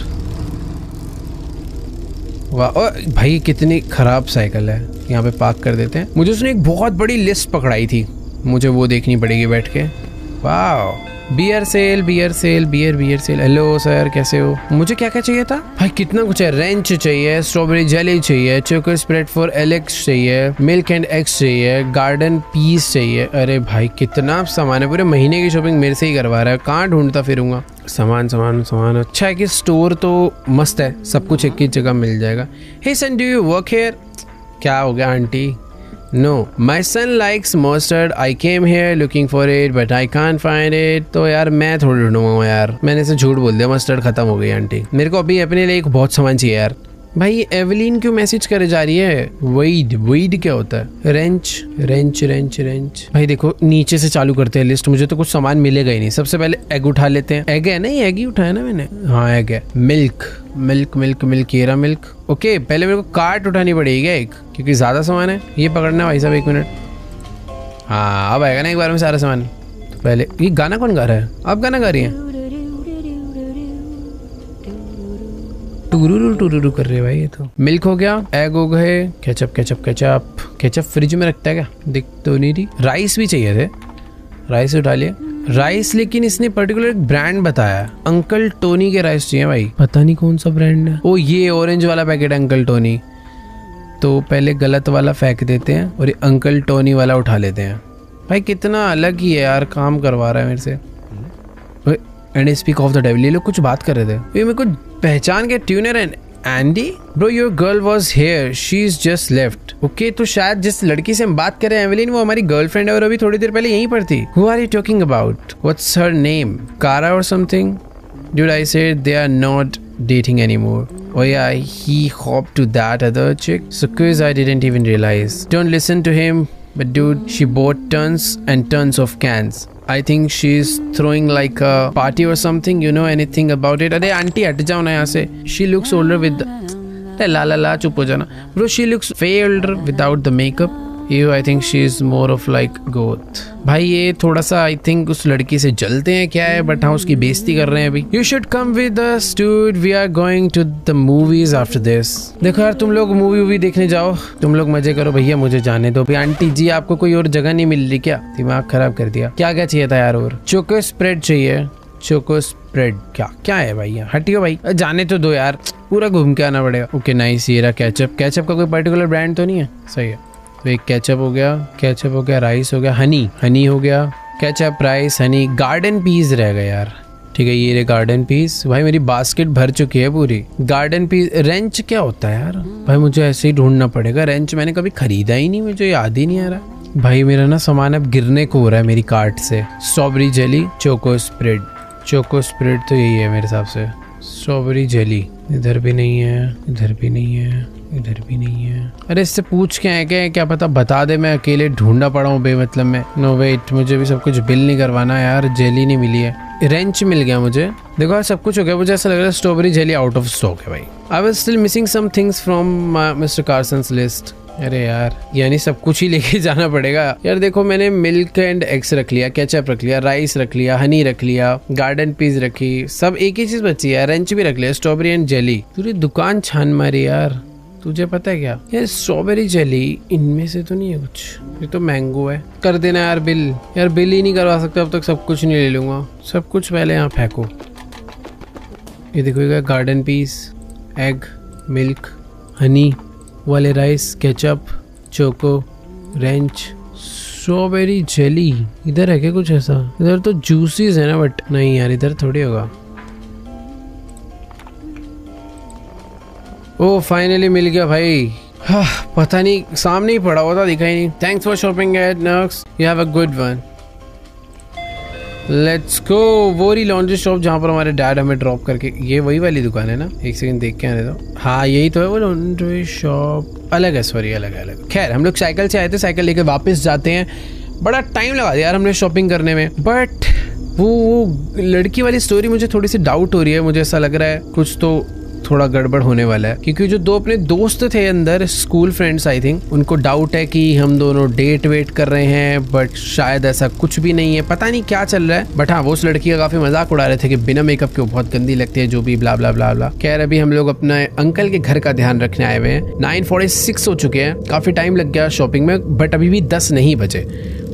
[SPEAKER 1] वाह भाई कितनी खराब साइकिल है। यहाँ पे पार्क कर देते हैं। मुझे उसने एक बहुत बड़ी लिस्ट पकड़ाई थी, मुझे वो देखनी पड़ेगी बैठ के। वाह beer sale, beer sale, beer sale. Hello sir, कैसे हो? मुझे क्या क्या चाहिए था भाई? कितना कुछ है। रेंच चाहिए, स्ट्रॉबेरी जेली चाहिए, चोको स्प्रेड फॉर एलेक्स चाहिए, मिल्क एंड एग्स चाहिए, गार्डन पीस चाहिए। अरे भाई कितना सामान है, पूरे महीने की शॉपिंग मेरे से ही करवा रहा है। कहाँ ढूंढता फिरूंगा सामान सामान सामान। अच्छा है कि स्टोर तो मस्त है, सब कुछ एक ही जगह मिल जाएगा। हे सन, डू यू वर्क हियर? क्या हो गया aunty? No, my son likes mustard. I came here looking for it, but I can't find it. तो यार मैं थोड़ी ढूंढूंगा यार, मैंने से झूठ बोल दिया, मस्टर्ड खत्म हो गई आंटी। मेरे को अभी अपने लिए एक बहुत सामान चाहिए यार। भाई ये एवलीन क्यों मैसेज करे जा रही है? वेड क्या होता है? Wrench wrench wrench wrench. भाई देखो नीचे से चालू करते हैं लिस्ट, मुझे तो कुछ सामान मिलेगा ही नहीं। सबसे पहले एग उठा लेते हैं। एग है ना, ये एग ही उठाया ना मैंने। हाँ एग है। मिल्क मिल्क मिल्क मिल्क, येरा मिल्क। ओके पहले मेरे को कार्ट उठानी पड़ेगी क्या एक, क्योंकि ज्यादा सामान है। ये पकड़ना भाई साहब, 1 मिनट। हाँ अब आएगा ना एक बार में सारा सामान। तो पहले ये गाना कौन गा रहा है? आप गाना गा रही हैं? टूरू टूरू कर रहे भाई। ये तो मिल्क हो गया, एग हो गए, ketchup ketchup ketchup. Ketchup fridge में रखता है क्या? दिख तो नहीं रही। राइस भी चाहिए थे, राइस उठा लिया। राइस लेकिन इसने पर्टिकुलर एक ब्रांड बताया, अंकल टोनी के राइस चाहिए भाई। पता नहीं कौन सा ब्रांड है। ओ ये ऑरेंज वाला पैकेट अंकल टोनी। तो पहले गलत वाला फेंक देते हैं और ये अंकल टोनी वाला उठा लेते हैं। भाई कितना अलग ही है यार, काम करवा रहा है मेरे से। And speak of the devil, ये लोग कुछ बात कर रहे थे। ये मेरे को पहचान के tuner and Andy bro, your girl was here, she is just left. Okay तो शायद जिस लड़की से हम बात कर रहे हैं एवेलिन, वो हमारी गर्लफ्रेंड है और अभी थोड़ी देर पहले यहीं पर थी। Who are you talking about? What's her name? Kara और something? Dude, I said they are not dating anymore. Oh yeah, he hopped to that other chick. So cause I didn't even realize. Don't listen to him. But dude, she bought tons and tons of cans. I think she's throwing like a party or something. You know anything about it? अरे aunty हट जाओ ना यहाँ से। She looks older with the ला चुप हो जाना। Bro, she looks way older without the makeup. You, I think she is more of like goth. भाई ये थोड़ा सा I think उस लड़की से जलते हैं क्या है, बट हाँ उसकी बेइज्जती कर रहे हैं अभी। You should come with us, dude. We are going to the movies after this. देखो यार तुम लोग मूवी देखने जाओ, तुम लोग मजे करो भैया, मुझे जाने दो। आंटी जी आपको कोई और जगह नहीं मिल रही क्या? दिमाग खराब कर दिया। क्या क्या चाहिए था यार? और चोको स्प्रेड चाहिए। चोको स्प्रेड क्या क्या है भाई? हटियो भाई, जाने तो दो यार, पूरा घूम के आना पड़ेगा। Okay nice. ये रहा केचप। केचप का कोई पर्टिकुलर ब्रांड तो नहीं है? सही है। तो एक केचप हो गया, राइस हो गया, हनी हो गया, ketchup, rice, honey. Garden piece रह गया यार। ठीक है ये रे गार्डन पीस। भाई मेरी बास्केट भर चुकी है पूरी। Garden piece. रेंच क्या होता है यार? भाई मुझे ऐसे ही ढूंढना पड़ेगा। रेंच मैंने कभी खरीदा ही नहीं, मुझे याद ही नहीं आ रहा। भाई मेरा ना सामान अब गिरने को हो रहा है मेरी कार्ट से। Strawberry jelly, choco spread. Choco spread तो यही है मेरे हिसाब से। स्ट्रॉबेरी जेली इधर भी नहीं है, इधर भी नहीं है, इधर भी नहीं है। अरे इससे पूछ के आए क्या पता बता दे, मैं अकेले ढूंढना पड़ा हूँ बेमतलब में। नो वेट, मुझे भी सब कुछ बिल नहीं करवाना यार। जेली नहीं मिली है। रेंच मिल गया मुझे। देखो यार सब कुछ हो गया। मुझे ऐसा लग रहा है strawberry jelly out of stock है भाई। I was still missing some things from mister Carson's list. अरे यार यानी सब कुछ ही लेके जाना पड़ेगा यार। देखो मैंने मिल्क एंड एग्स रख लिया, केचप रख लिया, राइस रख लिया, हनी रख लिया, गार्डन पीस रखी, सब एक ही चीज बची है। रेंच भी रख लिया, स्ट्रॉबेरी एंड जेली। पूरी दुकान छान मारी यार। तुझे पता है क्या यार, स्ट्रॉबेरी जेली इनमें से तो नहीं है कुछ। ये तो मैंगो है। कर देना यार बिल। यार बिल ही नहीं करवा सकता अब तक, सब कुछ नहीं ले लूंगा। सब कुछ पहले यहाँ फेंको। ये देखो garden peas, egg, milk, honey वाले, rice, ketchup, choco, ranch, strawberry jelly. इधर है क्या कुछ ऐसा? इधर तो जूसीज है ना, बट नहीं यार इधर थोड़ी होगा। ओ फाइनली मिल गया भाई। हाँ, पता नहीं सामने ही पड़ा हुआ था, दिखा ही नहीं। Thanks for shopping at Nux, you have a good one. Let's go. वो रही लॉन्ड्री शॉप जहाँ पर हमारे डैड हमें ड्रॉप करके। ये वही वाली दुकान है ना? एक सेकंड देख के आने दो। हाँ यही तो है वो लॉन्ड्री शॉप। अलग है, सॉरी अलग है। खैर हम लोग साइकिल से आए थे, साइकिल लेके वापस जाते हैं। बड़ा टाइम लगा दिया यार हमने शॉपिंग करने में। बट वो लड़की वाली स्टोरी मुझे थोड़ी सी डाउट हो रही है। मुझे ऐसा लग रहा है कुछ तो थोड़ा गड़बड़ होने वाला है, क्योंकि जो दो अपने दोस्त थे अंदर, स्कूल फ्रेंड्स आई थिंक, उनको डाउट है कि हम दोनों डेट वेट कर रहे हैं, बट शायद ऐसा कुछ भी नहीं है। पता नहीं क्या चल रहा है। बट हाँ वो उस लड़की का काफी मजाक उड़ा रहे थे कि बिना मेकअप के वो बहुत गंदी लगती है, जो भी ब्ला ब्ला ब्ला ब्ला। खैर अभी हम लोग अपने अंकल के घर का ध्यान रखने आए हुए हैं। 9:46 हो चुके हैं। काफी टाइम लग गया शॉपिंग में, बट अभी भी 10 नहीं बजे।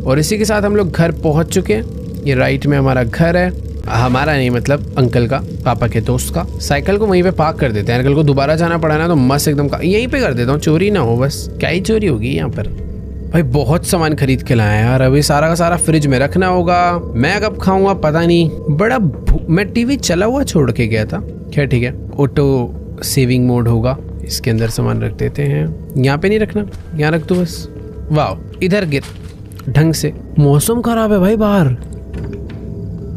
[SPEAKER 1] और इसी के साथ हम लोग घर पहुंच चुके हैं। ये राइट में हमारा घर है, हमारा नहीं मतलब अंकल का, पापा के दोस्त का। साइकिल को वहीं पे पार्क कर देते हैं, अंकल को दोबारा जाना पड़ा ना तो मस्त एकदम का यहीं पे कर देता हूँ, चोरी ना हो बस। क्या ही चोरी होगी यहाँ पर। भाई बहुत सामान खरीद के लाया यार, अभी सारा का सारा फ्रिज में रखना होगा। मैं कब खाऊंगा पता नहीं, बड़ा मैं टीवी चला हुआ छोड़ के गया था। खैर ठीक है, ऑटो सेविंग मोड होगा, इसके अंदर सामान रख देते हैं। यहाँ पे नहीं रखना, यहाँ रख दो बस। वाह, इधर गिर ढंग से। मौसम खराब है भाई बाहर,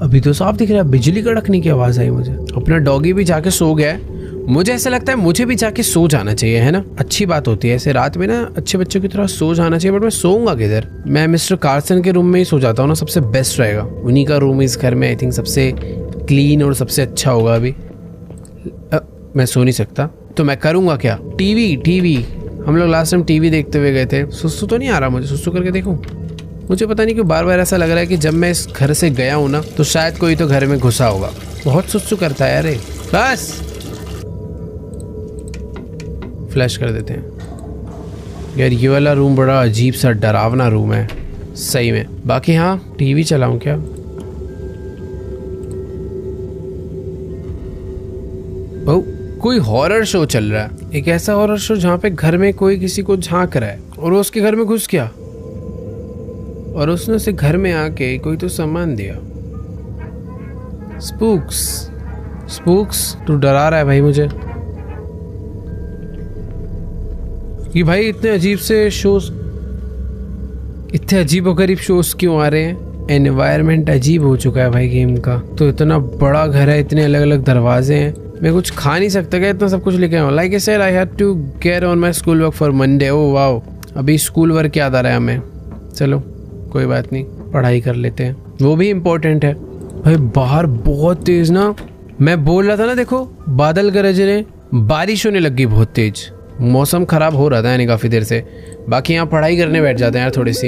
[SPEAKER 1] अभी तो साफ दिख रहा है। बिजली कड़कने की आवाज आई मुझे। अपना डॉगी भी जाके सो गया है। मुझे ऐसा लगता है मुझे भी जाके सो जाना चाहिए, है ना। अच्छी बात होती है ऐसे रात में ना अच्छे बच्चों की तरह सो जाना चाहिए। बट मैं सोऊंगा किधर? मैं मिस्टर कार्सन के रूम में ही सो जाता हूँ ना, सबसे बेस्ट रहेगा। उन्हीं का रूम इस घर में आई थिंक सबसे क्लीन और सबसे अच्छा होगा। अभी मैं सो नहीं सकता तो मैं करूँगा क्या? टीवी हम लोग लास्ट टाइम टीवी देखते हुए गए थे। सुसु तो नहीं आ रहा मुझे, सुसु करके देखूं। मुझे पता नहीं क्यों बार बार ऐसा लग रहा है कि जब मैं इस घर से गया हूं ना तो शायद कोई तो घर में घुसा होगा। बहुत सुसु करता है अरे। बस फ्लैश कर देते हैं यार। ये वाला रूम बड़ा अजीब सा डरावना रूम है सही में। बाकी हाँ, टीवी चलाऊं क्या? कोई हॉरर शो चल रहा है, एक ऐसा हॉरर शो जहाँ पे घर में कोई किसी को झांक रहा है और वो उसके घर में घुस गया और उसने उसे घर में आके कोई तो सामान दिया। स्पूक्स तू डरा रहा है भाई मुझे। कि भाई इतने अजीब से शोज, इतने अजीबोगरीब शोज क्यों आ रहे हैं? एनवायरनमेंट अजीब हो चुका है भाई गेम का। तो इतना बड़ा घर है, इतने अलग अलग दरवाजे हैं, मैं कुछ खा नहीं सकता क्या? इतना सब कुछ लेके आऊँ? Like I said I had to get on my school work for Monday. Oh wow, अभी स्कूल वर्क याद आ रहा है हमें। चलो कोई बात नहीं, पढ़ाई कर लेते हैं, वो भी इम्पोर्टेंट है। भाई बाहर बहुत तेज ना, मैं बोल रहा था ना, देखो बादल गरज रहे, बारिश होने लगी बहुत तेज। मौसम खराब हो रहा था यानी काफ़ी देर से। बाकी यहाँ पढ़ाई करने बैठ जाते हैं यार थोड़ी सी।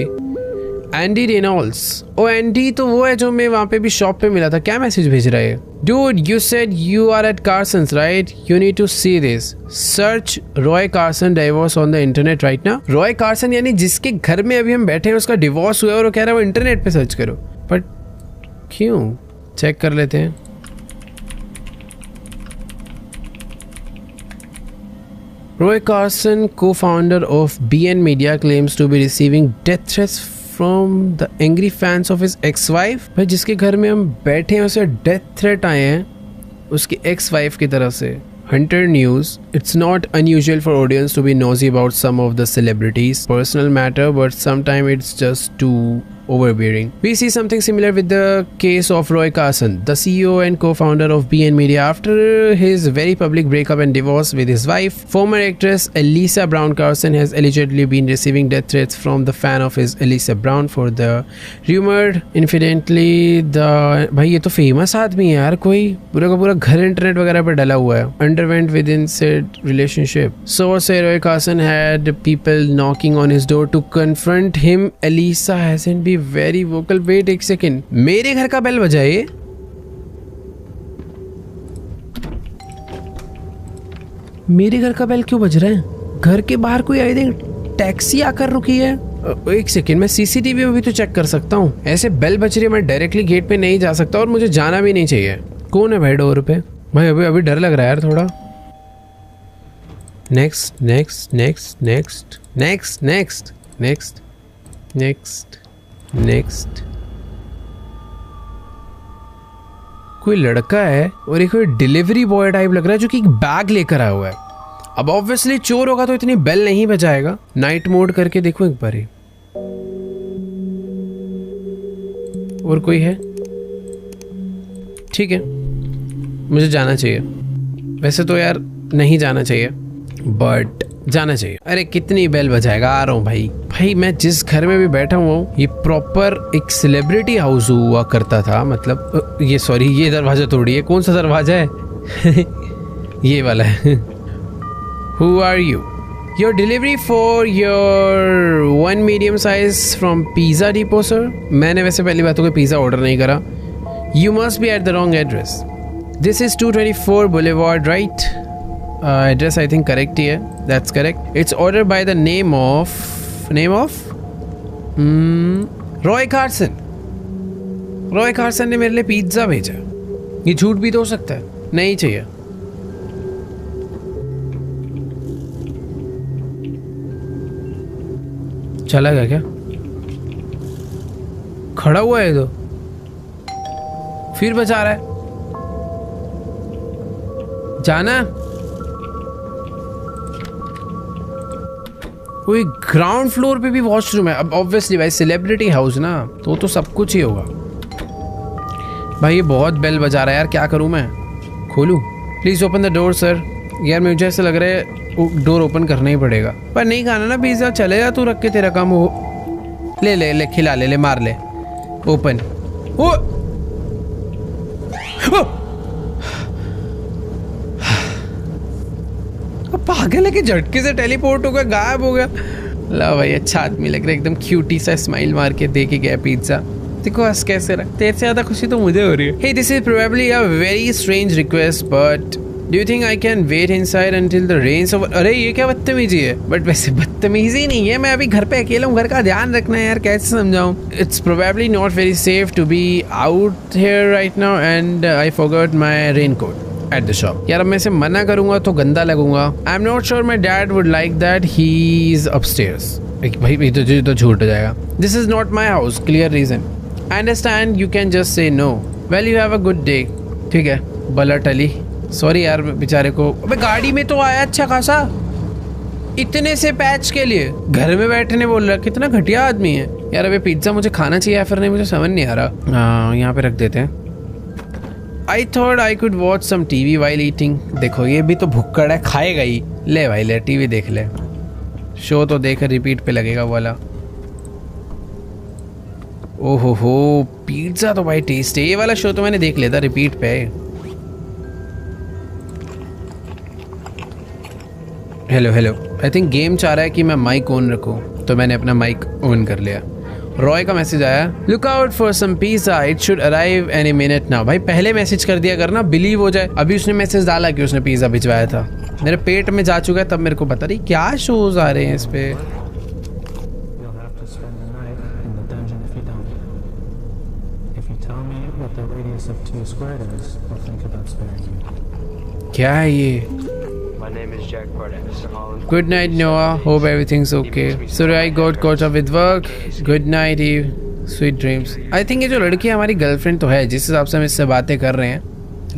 [SPEAKER 1] एंडी रेनॉल्ड्स, ओ एंडी तो वो है जो मैं वहाँ पे भी शॉप पे मिला था। क्या मैसेज भेज रहा है? Dude, you said you are at Carson's, right? You need to see this. Search Roy Carson divorce on the internet right now. Roy Carson यानी जिसके घर में अभी हम बैठे हैं उसका डिवोर्स हुआ है और वो कह रहा है वो इंटरनेट पे सर्च करो। बट क्यों? चेक कर लेते हैं। Roy Carson, co-founder of BN Media, claims to be receiving death threats from the angry fans of his ex-wife। भाई जिसके घर में हम बैठे हैं उसे डेथ थ्रेट आए हैं उसकी ex-wife की तरफ से। Hunter News, it's not unusual for audience to be nosy about some of the celebrities' personal matter, but sometimes it's just too overbearing. We see something similar with the case of Roy Carson, the CEO and co-founder of BN Media. After his very public breakup and divorce with his wife, former actress Elisa Brown Carson has allegedly been receiving death threats from the fan of his Elisa Brown for the rumored incidentally the भाई ये तो famous आदमी है यार, कोई पूरा का पूरा घर इंटरनेट वगैरह पे डला हुआ है। Underwent within said relationship. Sources say Roy Carson had people knocking on his door to confront him. Elisa hasn't been very vocal. Wait एक सेकेंड, मेरे घर का बेल बजा ये? मेरे घर का बेल क्यों बज रहा है? घर के बाहर कोई आई थिंक टैक्सी आकर रुकी है। एक सेकेंड, मैं सीसीटीवी में भी तो चेक कर सकता हूँ। ऐसे बेल बज रही है, मैं डायरेक्टली गेट पे नहीं जा सकता और मुझे जाना भी नहीं चाहिए। कौन है भाई डोर पे? भाई अभी डर लग रहा है यार थोड़ा। Next next next next next next next next next. कोई लड़का है और एक कोई डिलीवरी बॉय टाइप लग रहा है जो कि एक बैग लेकर आया हुआ है। अब ऑब्वियसली चोर होगा तो इतनी बेल नहीं बजाएगा। नाइट मोड करके देखो एक बार ही। और कोई है? ठीक है, मुझे जाना चाहिए। वैसे तो यार नहीं जाना चाहिए बट जाना चाहिए। अरे कितनी बेल बजाएगा, आ रहा हूँ भाई। भाई मैं जिस घर में भी बैठा हुआ हूँ ये प्रॉपर एक सेलिब्रिटी हाउस हुआ करता था। मतलब ये सॉरी, ये दरवाजा तोड़िए। कौन सा दरवाजा है? ये वाला है। Who are you? Your delivery for your one medium size from Pizza Depot, sir? मैंने वैसे पहली बात तो कोई पिज़्ज़ा ऑर्डर नहीं करा। You must be at the wrong address. This is 224 Boulevard, right? Address I think correct here. That's correct. It's ordered by the name of Roy Carson. Roy Carson ने मेरे लिए पिज्जा भेजा। ये झूठ भी तो हो सकता है। नहीं चाहिए। चला गया क्या? खड़ा हुआ है तो फिर बचा रहा है। जाना कोई ग्राउंड फ्लोर पे भी वॉशरूम है। अब ऑब्वियसली भाई सेलिब्रिटी हाउस ना, तो सब कुछ ही होगा। भाई ये बहुत बेल बजा रहा है यार, क्या करूं मैं? खोलूं? Please open the door sir. यार मुझे ऐसा लग रहा है डोर ओपन करना ही पड़ेगा। पर नहीं खाना ना पिज्जा, चले जा तू, रख के तेरा काम हो। ले ले ले, खिला ले, ले मार ले। ओपन। ओ पागल है कि झटके से टेलीपोर्ट हो गया, गायब हो गया। ला भाई अच्छा आदमी लग रहा है, एकदम क्यूटी सा स्माइल मार के दे के गया पिज्जा। देखो हंस कैसे रहा। तेरे से ज्यादा खुशी तो मुझे हो रही है। Hey, this is probably a very strange request, but do you think I can wait inside until the rain's over? अरे ये क्या बदतमीजी है? बट वैसे बदतमीजी नहीं है, मैं अभी घर पे अकेला हूँ, घर का ध्यान रखना है यार, कैसे समझाऊँ? It's probably not very safe to be out here right now and I forgot my raincoat at the shop. यार अब मैं इसे मना करूंगा तो गंदा लगूंगा। I'm not sure my dad would like that. He's upstairs. भाई ये तो झूठ हो जाएगा। This is not my house. Clear reason. I understand you can just say no. Well, you have a good day. ठीक है, बला टली। सॉरी यार बेचारे को। अबे गाड़ी में तो आया अच्छा खासा, इतने से पैच के लिए घर में बैठने बोल रहा। कितना घटिया आदमी है यार। अबे पिज्जा मुझे खाना चाहिए या फिर नहीं, मुझे समझ नहीं आ रहा। हाँ यहाँ पे रख देते हैं। I thought I could watch some TV while eating. देखो ये भी तो भुक्कड़ है, खाएगा ही। ले भाई ले, टीवी देख ले। शो तो देख, रिपीट पे लगेगा वाला। ओहो हो, पिज्जा तो भाई टेस्ट है। ये वाला शो तो मैंने देख लिया था, रिपीट पे। Hello hello. I think game चाह रहा है कि मैं माइक ऑन रखूं, तो मैंने अपना माइक ऑन कर लिया। रॉय का मैसेज आया, look out for some pizza, it should arrive any minute now. भाई पहले मैसेज कर दिया करना, बिलीव हो जाए। अभी उसने मैसेज डाला कि उसने पिज़्ज़ा भिजवाया था, मेरे पेट में जा चुका है, तब मेरे को पता नहीं क्या शोज आ रहे हैं इस पे। क्या है ये? Good night, Noah. Hope everything's okay. Sorry, I got caught up with work. Good night, Eve. Sweet dreams. I think ये जो लड़की है हमारी गर्लफ्रेंड तो है, जिस हिसाब से हम इससे बातें कर रहे हैं,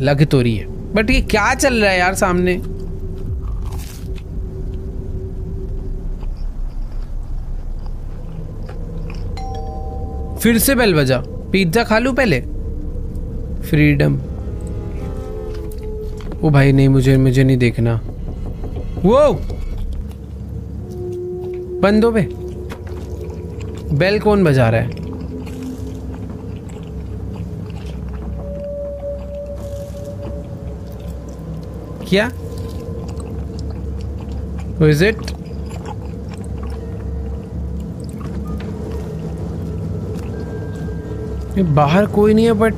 [SPEAKER 1] लग तो रही है। बट ये क्या चल रहा है यार सामने? फिर से बेल बजा। पिज्जा खा लूं पहले। फ्रीडम। ओ भाई नहीं, मुझे नहीं देखना। वो बंदों पे बेल कौन बजा रहा है? क्या? Who is it? बाहर कोई नहीं है, बट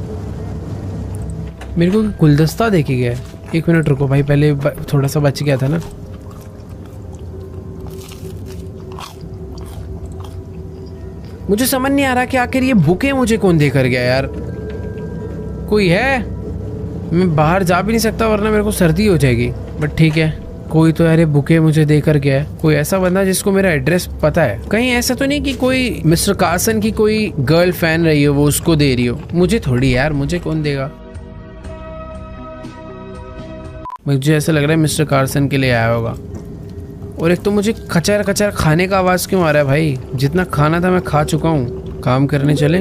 [SPEAKER 1] मेरे को गुलदस्ता देखे गया। एक मिनट रुको भाई, पहले थोड़ा सा बच गया था ना। मुझे समझ नहीं आ रहा कि आखिर ये बुके मुझे कौन दे कर गया यार। कोई है? मैं बाहर जा भी नहीं सकता वरना मेरे को सर्दी हो जाएगी। बट ठीक है, कोई तो यार ये बुके मुझे दे कर गया है। कोई ऐसा बंदा जिसको मेरा एड्रेस पता है। कहीं ऐसा तो नहीं कि कोई मिस्टर कार्सन की कोई गर्ल फैन रही हो, वो उसको दे रही हो। मुझे थोड़ी यार, मुझे कौन देगा? मुझे ऐसा लग रहा है मिस्टर कार्सन के लिए आया होगा। और एक तो मुझे कचर कचर खाने का आवाज़ क्यों आ रहा है भाई? जितना खाना था मैं खा चुका हूँ। काम करने चले।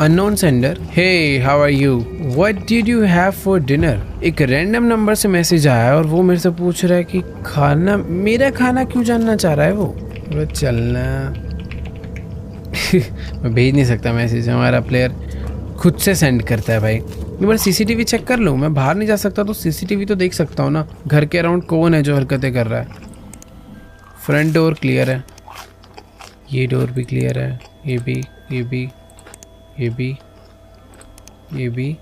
[SPEAKER 1] Unknown sender, hey how are you, what did you have for dinner. एक रैंडम नंबर से मैसेज आया है और वो मेरे से पूछ रहा है कि खाना, मेरा खाना क्यों जानना चाह रहा है वो। चलना मैं भेज नहीं सकता मैसेज, हमारा प्लेयर खुद से सेंड करता है भाई। मैं बस सीसीटीवी चेक कर लूँ। मैं बाहर नहीं जा सकता तो सीसीटीवी तो देख सकता हूँ ना, घर के अराउंड कौन है जो हरकतें कर रहा है। फ्रंट डोर क्लियर है, ये डोर भी क्लियर है, ये भी, ये भी, ये भी, ये भी।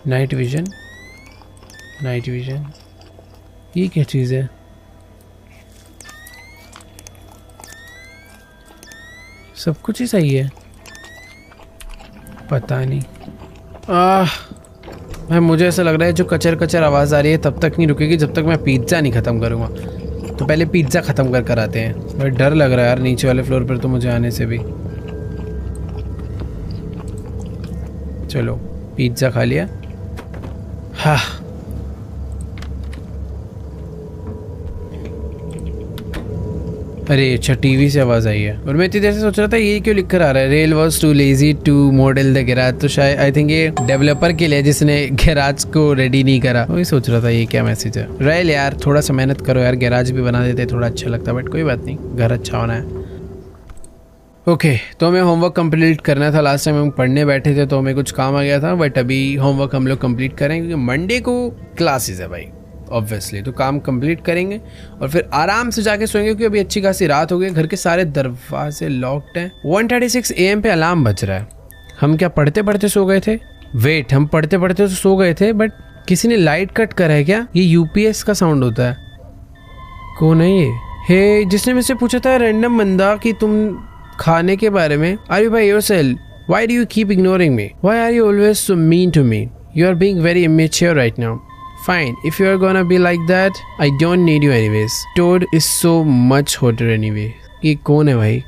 [SPEAKER 1] नाइट विजन, नाइट विजन, ये क्या चीज़ है? सब कुछ ही सही है। पता नहीं। भाई मुझे ऐसा लग रहा है जो कचर कचर आवाज़ आ रही है तब तक नहीं रुकेगी जब तक मैं पिज़्ज़ा नहीं ख़त्म करूँगा। तो पहले पिज़्ज़ा ख़त्म कर आते हैं। भाई डर लग रहा है यार नीचे वाले फ्लोर पर तो मुझे आने से भी। चलो पिज़्ज़ा खा लिया। हाँ अरे अच्छा टीवी से आवाज़ आई है। और मैं इतनी देर से सोच रहा था ये क्यों लिख कर आ रहा है, rail was too lazy to model the garage. तो शायद आई थिंक ये डेवलपर के लिए जिसने गैराज को रेडी नहीं करा, वही सोच रहा था ये क्या मैसेज है। रेल यार थोड़ा सा मेहनत करो यार, गैराज भी बना देते थोड़ा अच्छा लगता, बट कोई बात नहीं, घर अच्छा होना है। ओके तो हमें होमवर्क कंप्लीट करना था। लास्ट टाइम हम पढ़ने बैठे थे तो हमें कुछ काम आ गया था, बट अभी होमवर्क हम लोग कंप्लीट करें क्योंकि मंडे को क्लासेस है भाई ऑब्वियसली। तो काम कंप्लीट करेंगे और फिर आराम से जाके सोएंगे क्योंकि अभी अच्छी खासी रात हो गई। घर के सारे दरवाजे लॉक्ड हैं। 1:36 AM पे अलार्म बज रहा है। हम क्या पढ़ते पढ़ते सो गए थे? वेट, हम पढ़ते पढ़ते तो सो गए थे बट किसी ने लाइट कट करा है क्या? ये यूपीएस का साउंड होता है। कौन है ये? हे जिसने मुझसे पूछा था रैंडम बंदा कि तुम खाने के बारे में, are you by yourself? Why do you keep ignoring me? Why are you always so mean to me? You are being very immature right now. Fine, if you are gonna be like that, I don't need you anyways. Toad is so much hotter anyway. ये कौन है भाई?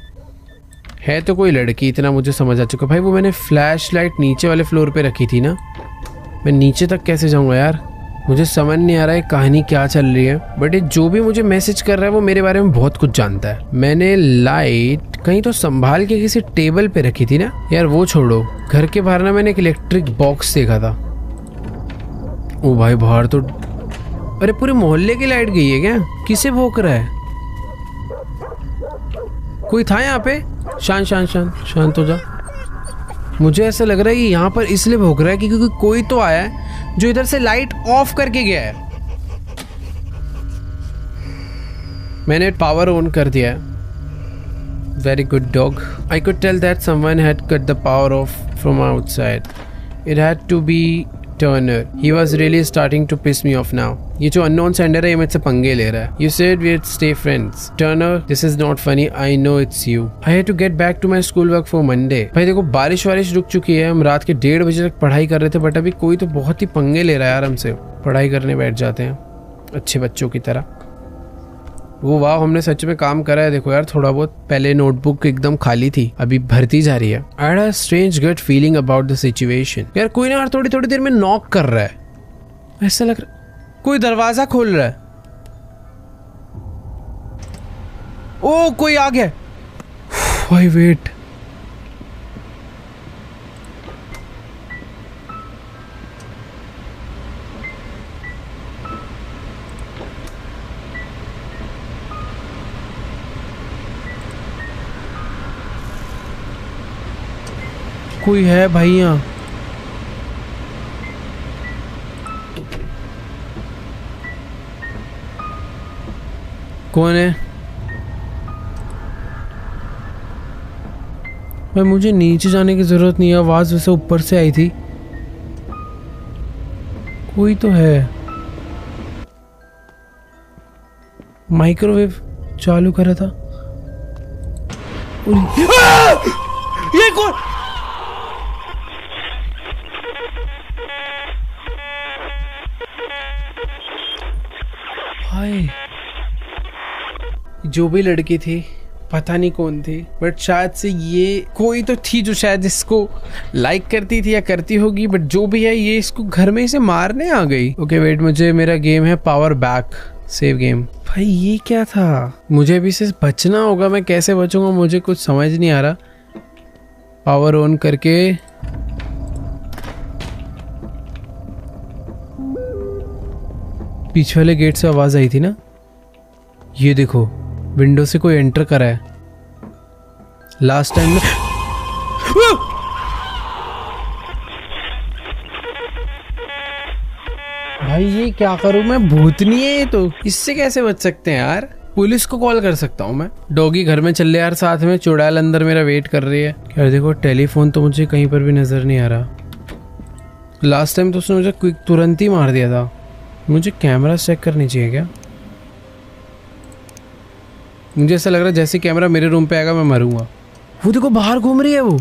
[SPEAKER 1] है तो कोई लड़की, इतना मुझे समझ आ चुका भाई। वो मैंने फ्लैश लाइट नीचे वाले फ्लोर पे रखी थी ना, मैं नीचे तक कैसे जाऊंगा यार? मुझे समझ नहीं आ रहा है कहानी क्या चल रही है। बट ये जो भी मुझे मैसेज कर रहा है वो मेरे बारे में बहुत कुछ जानता है। मैंने लाइट कहीं तो संभाल के किसी टेबल पे रखी थी ना यार, वो छोड़ो। घर के बाहर ना मैंने एक इलेक्ट्रिक बॉक्स देखा था। ओ भाई बाहर तो, अरे पूरे मोहल्ले की लाइट गई है क्या? किसे भौंक रहा है? कोई था यहाँ पे? शांत शांत शांत शांत हो जा। मुझे ऐसा लग रहा है कि यहाँ पर इसलिए भौंक रहा है कि क्योंकि कोई तो आया है जो इधर से लाइट ऑफ करके गया है। मैंने पावर ऑन कर दिया है। Very good dog. I could tell that someone had cut the power off from outside. It had to be Turner. He was really starting to piss me off now. ये जो unknown sender है ये मुझसे पंगे ले रहा है. You said we'd stay friends. Turner, this is not funny. I know it's you. I had to get back to my schoolwork for Monday. भाई देखो बारिश रुक चुकी है। हम रात के 1:30 बजे तक पढ़ाई कर रहे थे बट अभी कोई तो बहुत ही पंगे ले रहा है यार हमसे। पढ़ाई करने बैठ जाते हैं अच्छे बच्चों की तरह। वो वाह, हमने सच में काम करा है। देखो यार थोड़ा बहुत, पहले नोटबुक एकदम खाली थी अभी भरती जा रही है। I had a strange gut feeling about the situation. यार कोई ना यार थोड़ी थोड़ी देर में नॉक कर रहा है, ऐसा लग रहा कोई दरवाजा खोल रहा है। ओ कोई आ गया भाई, वेट। कोई है भाई यहाँ? कौन है भाई? मुझे नीचे जाने की जरूरत नहीं है, आवाज वैसे ऊपर से आई थी। कोई तो है। माइक्रोवेव चालू करा था। ये कौन? भाई जो भी लड़की थी पता नहीं कौन थी बट शायद से ये कोई तो थी जो शायद इसको लाइक करती थी या करती होगी, बट जो भी है ये इसको घर में इसे मारने आ गई। ओके वेट, मुझे मेरा गेम है पावर बैक, सेव गेम। भाई ये क्या था? मुझे अभी से बचना होगा। मैं कैसे बचूंगा मुझे कुछ समझ नहीं आ रहा। पावर ऑन करके पीछे वाले गेट से आवाज आई थी ना। ये देखो विंडो से कोई एंटर करा है। लास्ट टाइम में भाई ये क्या करूं मैं? भूतनी है ये तो, इससे कैसे बच सकते हैं यार? पुलिस को कॉल कर सकता हूँ मैं। डॉगी घर में चल ले यार साथ में। चुड़ैल अंदर मेरा वेट कर रही है। यार देखो टेलीफोन तो मुझे कहीं पर भी नजर नहीं आ रहा। लास्ट टाइम तो उसने मुझे क्विक तुरंत ही मार दिया था। मुझे कैमरा चेक करनी चाहिए क्या? मुझे ऐसा लग रहा है जैसे कैमरा मेरे रूम पे आएगा मैं मरूंगा। वो देखो बाहर घूम रही है वो।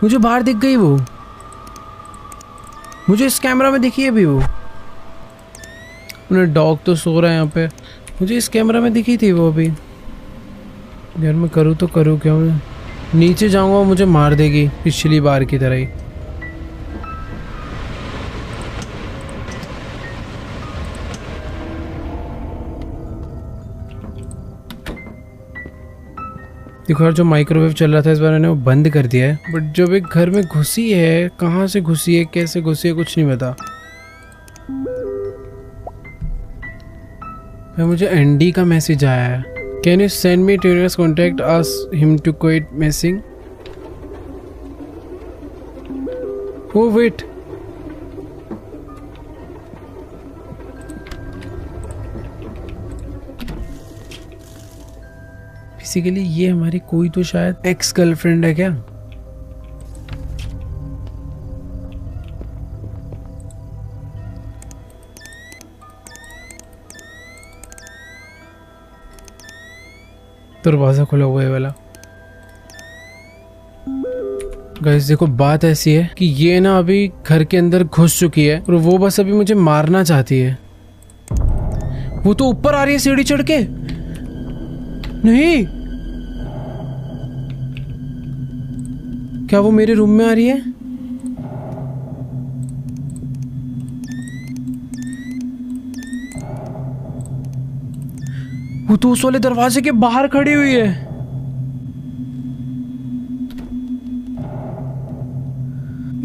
[SPEAKER 1] मुझे बाहर दिख गई वो, मुझे इस कैमरा में दिखी है अभी वो। डॉग तो सो रहा है यहाँ पे, मुझे इस कैमरा में दिखी थी वो अभी। यार मैं करूँ तो करूँ क्या, मैं नीचे जाऊँगा मुझे मार देगी पिछली बार की तरह ही। देखो यार, जो माइक्रोवेव चल रहा था इस बार मैंने वो बंद कर दिया है, बट जब एक घर में घुसी है, कहाँ से घुसी है, कैसे घुसी है, कुछ नहीं पता। मुझे एंडी का मैसेज आया है, can you send me Turner's contact ask him to quit messing. Oh wait, basically ये हमारी कोई तो शायद एक्स गर्लफ्रेंड है क्या। दरवाजा खुला हुआ है वाला। गाइस देखो, बात ऐसी है कि ये ना अभी घर के अंदर घुस चुकी है और वो बस अभी मुझे मारना चाहती है। वो तो ऊपर आ रही है सीढ़ी चढ़ के। नहीं, क्या वो मेरे रूम में आ रही है? वो तो उस वाले दरवाजे के बाहर खड़ी हुई है।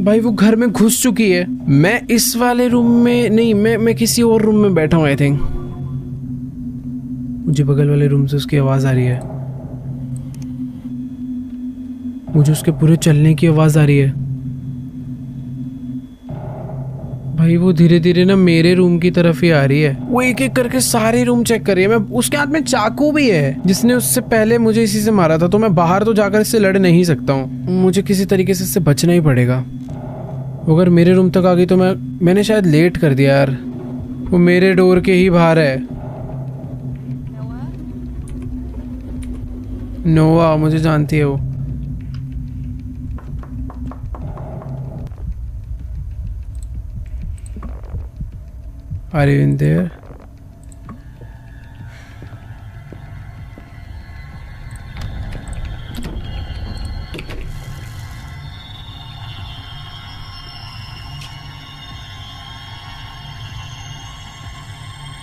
[SPEAKER 1] भाई वो घर में घुस चुकी है। मैं इस वाले रूम में नहीं, मैं किसी और रूम में बैठा हूं आई थिंक। मुझे बगल वाले रूम से उसकी आवाज आ रही है, मुझे उसके पूरे चलने की आवाज आ रही है। भाई वो धीरे धीरे ना मेरे रूम की तरफ ही आ रही है। वो एक एक करके सारे रूम चेक कर रही है। मैं उसके हाथ में चाकू भी है, जिसने उससे पहले मुझे इसी से मारा था, तो मैं बाहर तो जाकर इससे लड़ नहीं सकता हूँ। मुझे किसी तरीके से इससे बचना ही पड़ेगा। अगर मेरे रूम तक आ गई तो मैंने शायद लेट कर दिया यार। वो मेरे डोर के ही बाहर है। नोआ, मुझे जानती है वो। Are you in there?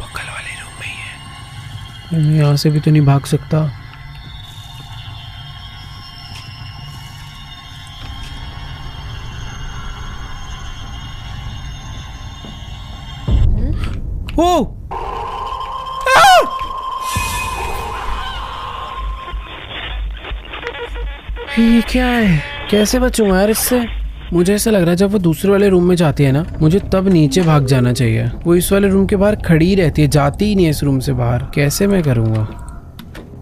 [SPEAKER 1] बगल वाले रूम में ही है। मैं यहाँ से भी तो नहीं भाग सकता। ओ! ये क्या है? कैसे बचूंगा यार इससे? मुझे ऐसा लग रहा है जब वो दूसरे वाले रूम में जाती है ना, मुझे तब नीचे भाग जाना चाहिए। वो इस वाले रूम के बाहर खड़ी ही रहती है, जाती ही नहीं है इस रूम से बाहर। कैसे मैं करूँगा?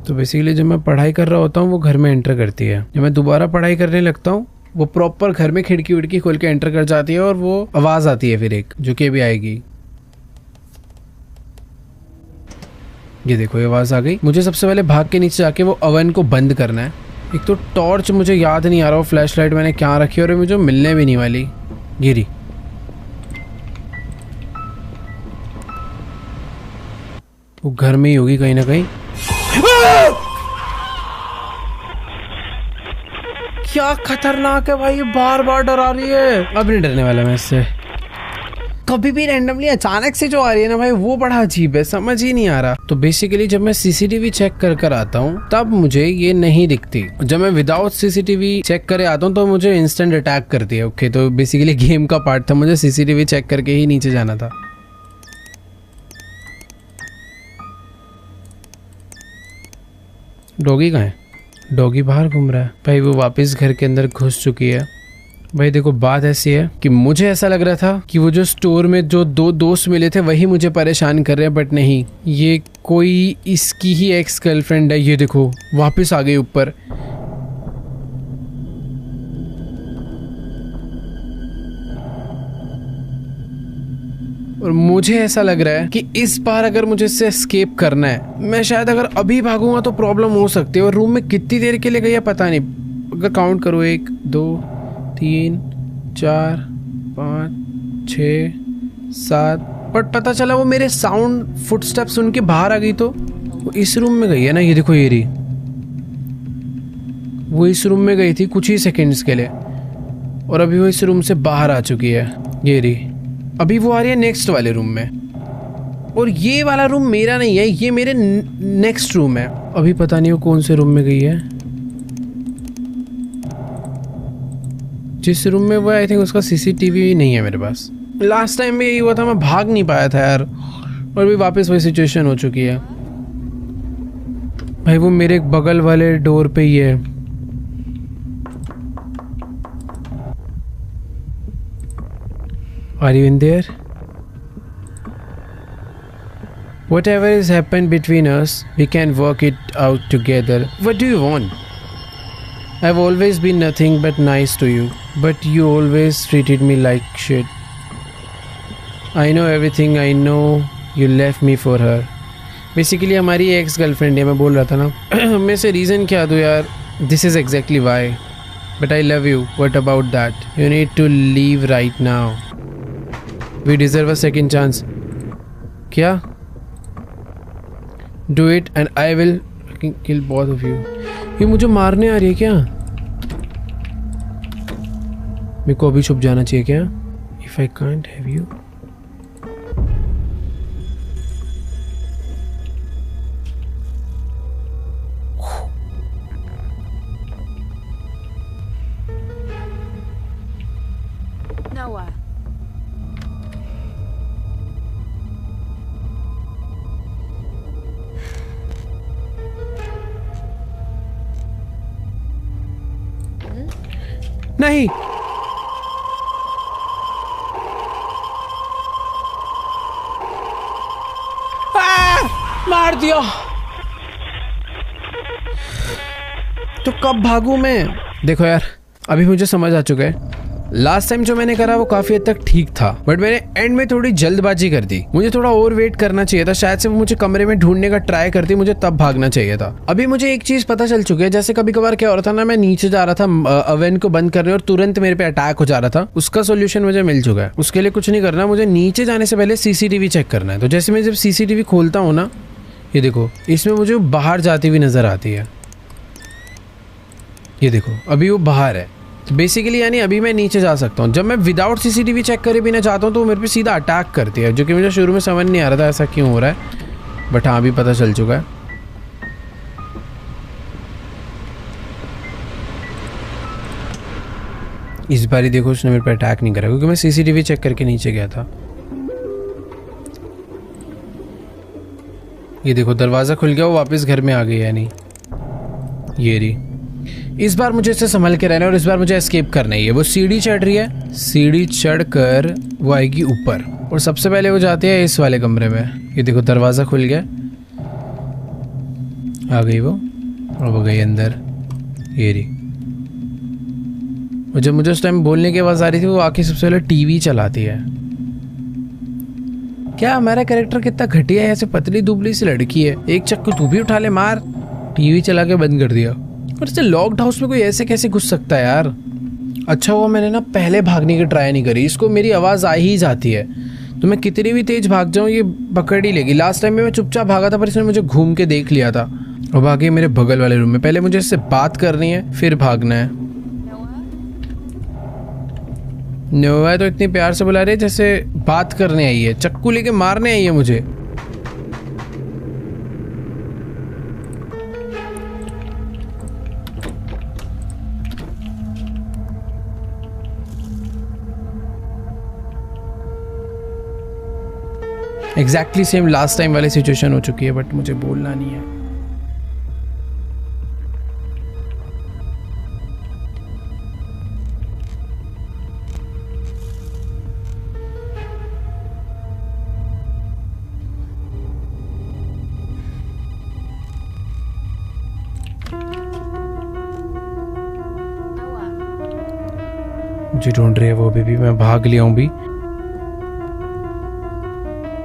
[SPEAKER 1] तो बेसिकली जब मैं पढ़ाई कर रहा होता हूँ वो घर में एंटर करती है। जब मैं दोबारा पढ़ाई करने लगता हूँ वो प्रॉपर घर में खिड़की विड़की खोल के एंटर कर जाती है और वो आवाज़ आती है फिर एक, जो कि अभी आएगी। ये देखो, ये आवाज़ आ गई। मुझे सबसे पहले भाग के नीचे जाके वो ओवन को बंद करना है। एक तो टॉर्च मुझे याद नहीं आ रहा, वो फ्लैश लाइट मैंने क्या रखी और मुझे मिलने भी नहीं वाली। गिरी। वो घर में ही होगी कहीं ना कहीं। क्या खतरनाक है भाई, ये बार बार डरा रही है। अब नहीं डरने वाला मैं इससे। कभी भी रैंडमली अचानक से जो आ रही है ना भाई, वो बड़ा अजीब है, समझ ही नहीं आ रहा। तो बेसिकली जब मैं सीसीटीवी चेक कर आता हूँ तब मुझे ये नहीं दिखती। जब मैं विदाउट सीसीटीवी चेक करे आता हूँ तो मुझे इंस्टेंट अटैक करती है। ओके, तो बेसिकली गेम का पार्ट था, मुझे सीसीटीवी चेक करके ही नीचे जाना था। डॉगी कहाँ है? डॉगी बाहर घूम रहा है। भाई वो वापस घर के अंदर घुस चुकी है। भाई देखो, बात ऐसी है कि मुझे ऐसा लग रहा था कि वो जो स्टोर में जो दो दोस्त मिले थे वही मुझे परेशान कर रहे हैं, बट नहीं, ये कोई इसकी ही एक्स गर्लफ्रेंड है। ये देखो वापस आ गई ऊपर। और मुझे ऐसा लग रहा है कि इस बार अगर मुझे इससे एस्केप करना है, मैं शायद अगर अभी भागूंगा तो प्रॉब्लम हो सकती है। और रूम में कितनी देर के लिए गई है पता नहीं। अगर काउंट करो, 1 2 3 4 5 6 7। बट पता चला वो मेरे साउंड फुटस्टेप सुन के बाहर आ गई, तो वो इस रूम में गई है ना। ये देखो, ये रही, वो इस रूम में गई थी कुछ ही सेकंड्स के लिए, और अभी वो इस रूम से बाहर आ चुकी है। ये रही, अभी वो आ रही है नेक्स्ट वाले रूम में, और ये वाला रूम मेरा नहीं है, ये मेरे नेक्स्ट रूम है। अभी पता नहीं वो कौन से रूम में गई है। जिस रूम में वो, आई थिंक उसका सीसीटीवी नहीं है मेरे पास। लास्ट टाइम भी यही हुआ था, मैं भाग नहीं पाया था यार, और भी वापस वही सिचुएशन हो चुकी है। भाई वो मेरे बगल वाले डोर पे ही है। Are you in there? Whatever has happened between us, we can work it out together. What do you want? I've always been nothing but nice to you, but you always treated me like shit. I know everything. I know you left me for her. Basically हमारी ex girlfriend है, मैं बोल रहा था ना। मैं से reason क्या दूँ यार? This is exactly why. But I love you. What about that? You need to leave right now. We deserve a second chance. क्या? Do it and I will fucking kill both of you. ये मुझे मारने आ रही है क्या? मेरे को अभी छुप जाना चाहिए क्या? If I can't have you.
[SPEAKER 2] Noah.
[SPEAKER 1] नहीं, मार दिया। तो कब भागूं मैं? देखो यार, अभी मुझे समझ आ चुका है लास्ट टाइम जो मैंने करा वो काफी हद तक ठीक था, बट मैंने एंड में थोड़ी जल्दबाजी कर दी। मुझे थोड़ा और वेट करना चाहिए था, शायद से वो मुझे कमरे में ढूंढने का ट्राई करती, मुझे तब भागना चाहिए था। अभी मुझे एक चीज पता चल चुकी है, जैसे कभी कभार क्या हो रहा था ना, मैं नीचे जा रहा था ओवन को बंद करने और तुरंत मेरे पे अटैक हो जा रहा था। उसका सोल्यूशन मुझे मिल चुका है। उसके लिए कुछ नहीं करना, मुझे नीचे जाने से पहले सीसीटीवी चेक करना है। तो जैसे मैं जब सीसीटीवी खोलता हूँ ना, ये देखो, इसमें मुझे बाहर जाती हुई नजर आती है। ये देखो, अभी वो बाहर है। तो बेसिकली यानी अभी मैं नीचे जा सकता हूँ। जब मैं विदाउट सीसीटीवी चेक करे बिना चाहता हूँ तो वो मेरे पे सीधा अटैक करती है, जो कि मुझे शुरू में समझ नहीं आ रहा था ऐसा क्यों हो रहा है, बट हाँ अभी पता चल चुका है। इस बार ही देखो उसने मेरे पे अटैक नहीं करा, क्योंकि मैं सीसीटीवी चेक करके नीचे गया था। ये देखो, दरवाज़ा खुल गया, वो वापस घर में आ गई है। नहीं, ये रही। इस बार मुझे इससे संभल के रहना है और इस बार मुझे एस्केप करना ही है। वो सीढ़ी चढ़ रही है, सीढ़ी चढ़कर वो आएगी ऊपर, और सबसे पहले वो जाती है इस वाले कमरे में। ये देखो, दरवाज़ा खुल गया, आ गई वो, और वो गई अंदर। ये रही। और जब मुझे उस टाइम बोलने की आवाज़ आ रही थी, वो आके सबसे पहले टीवी चलाती है। क्या हमारा कैरेक्टर कितना घटिया है, ऐसे पतली दुबली सी लड़की है, एक चक्कू तू भी उठा ले, मार। टीवी चला के बंद कर दिया। और इससे लॉक्ड हाउस में कोई ऐसे कैसे घुस सकता है यार। अच्छा हुआ मैंने ना पहले भागने की ट्राई नहीं करी, इसको मेरी आवाज़ आ ही जाती है, तो मैं कितनी भी तेज भाग जाऊँ ये पकड़ ही लेगी। लास्ट टाइम में मैं चुपचाप भागा था, पर इसने मुझे घूम के देख लिया था। अब आगे मेरे बगल वाले रूम में, पहले मुझे इससे बात करनी है, फिर भागना है। नोआ तो इतनी प्यार से बुला रही है जैसे बात करने आई है, चक्कू लेके मारने आई है मुझे। एग्जैक्टली सेम लास्ट टाइम वाली सिचुएशन हो चुकी है, बट मुझे बोलना नहीं है। मुझे ढूंढ रही है वो अभी भी, मैं भाग लिया हूं भी।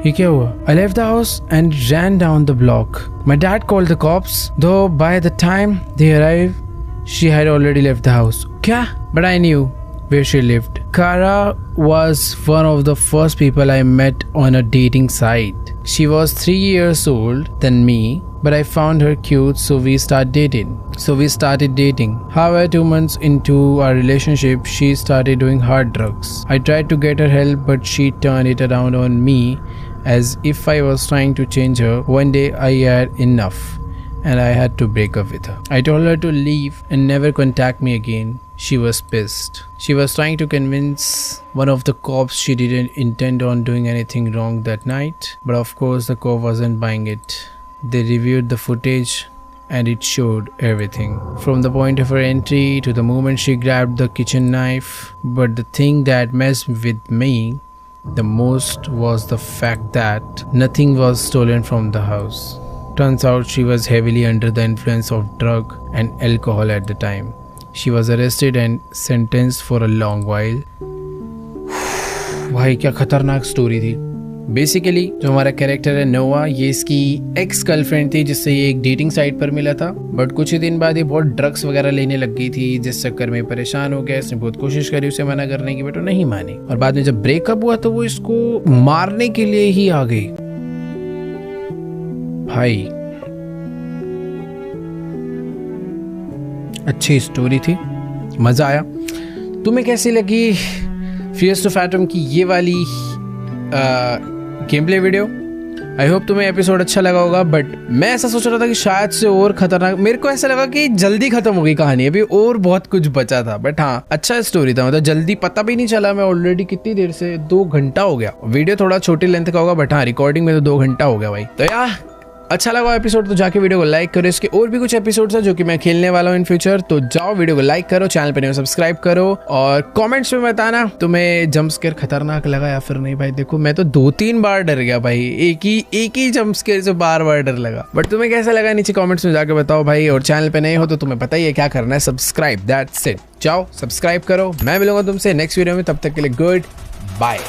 [SPEAKER 1] ये क्या हुआ? I left the house and ran down the block. My dad called the cops, though by the time they arrived, she had already left the house. क्या? But I knew where she lived. Kara was one of the first people I met on a dating site. She was 3 years old than me, but I found her cute, so we started dating. However, 2 months into our relationship, she started doing hard drugs. I tried to get her help, but she turned it around on me as if I was trying to change her. One day I had enough and I had to break up with her. I told her to leave and never contact me again. She was pissed. She was trying to convince one of the cops she didn't intend on doing anything wrong that night, but of course the cop wasn't buying it. They reviewed the footage and it showed everything, from the point of her entry to the moment she grabbed the kitchen knife. But the thing that messed with me the most was the fact that nothing was stolen from the house. Turns out she was heavily under the influence of drug and alcohol at the time. She was arrested and sentenced for a long while. भाई क्या खतरनाक story थी। Basically जो हमारा character है नोआ, ये इसकी एक्स गर्लफ्रेंड थी जिससे ये एक डेटिंग साइट पर मिला था, बट कुछ ही दिन बाद ये बहुत ड्रग्स वगैरह लेने लग गई थी, जिस चक्कर में परेशान हो गया। इसने बहुत कोशिश करी उसे मना करने की, बट वो नहीं मानी, और बाद में जब ब्रेकअप हुआ तो वो इसको मारने के लिए ही आ गई। भाई अच्छी स्टोरी थी, मजा आया। तुम्हें कैसी लगी फियर्स टू फैटम की ये वाली game play video? I hope तुम्हें एपिसोड अच्छा लगा होगा, बट मैं ऐसा सोच रहा था कि शायद से और खतरनाक, मेरे को ऐसा लगा कि जल्दी खत्म हो गई कहानी, अभी और बहुत कुछ बचा था, बट हाँ अच्छा स्टोरी था, मतलब जल्दी पता भी नहीं चला। मैं ऑलरेडी कितनी देर से 2 घंटा हो गया। वीडियो थोड़ा छोटी लेंथ का होगा, बट हाँ रिकॉर्डिंग में तो 2 घंटा हो गया भाई। तो यार अच्छा लगा एपिसोड तो जाके वीडियो को लाइक करो। इसके और भी कुछ एपिसोड्स हैं जो कि मैं खेलने वाला हूँ इन फ्यूचर, तो जाओ वीडियो को लाइक करो, चैनल पे नहीं सब्सक्राइब करो, और कमेंट्स में बताना तुम्हें जंप स्केयर खतरनाक लगा या फिर नहीं। भाई देखो मैं तो 2-3 बार डर गया भाई, एक ही जंप स्केयर से बार डर लगा, बट तुम्हें कैसा लगा नीचे कमेंट्स में जाके बताओ भाई। और चैनल पे नए हो तो तुम्हें पता ही है क्या करना है, सब्सक्राइब, दैट्स इट। जाओ सब्सक्राइब करो। मैं मिलूंगा तुमसे नेक्स्ट वीडियो में, तब तक के लिए गुड बाय।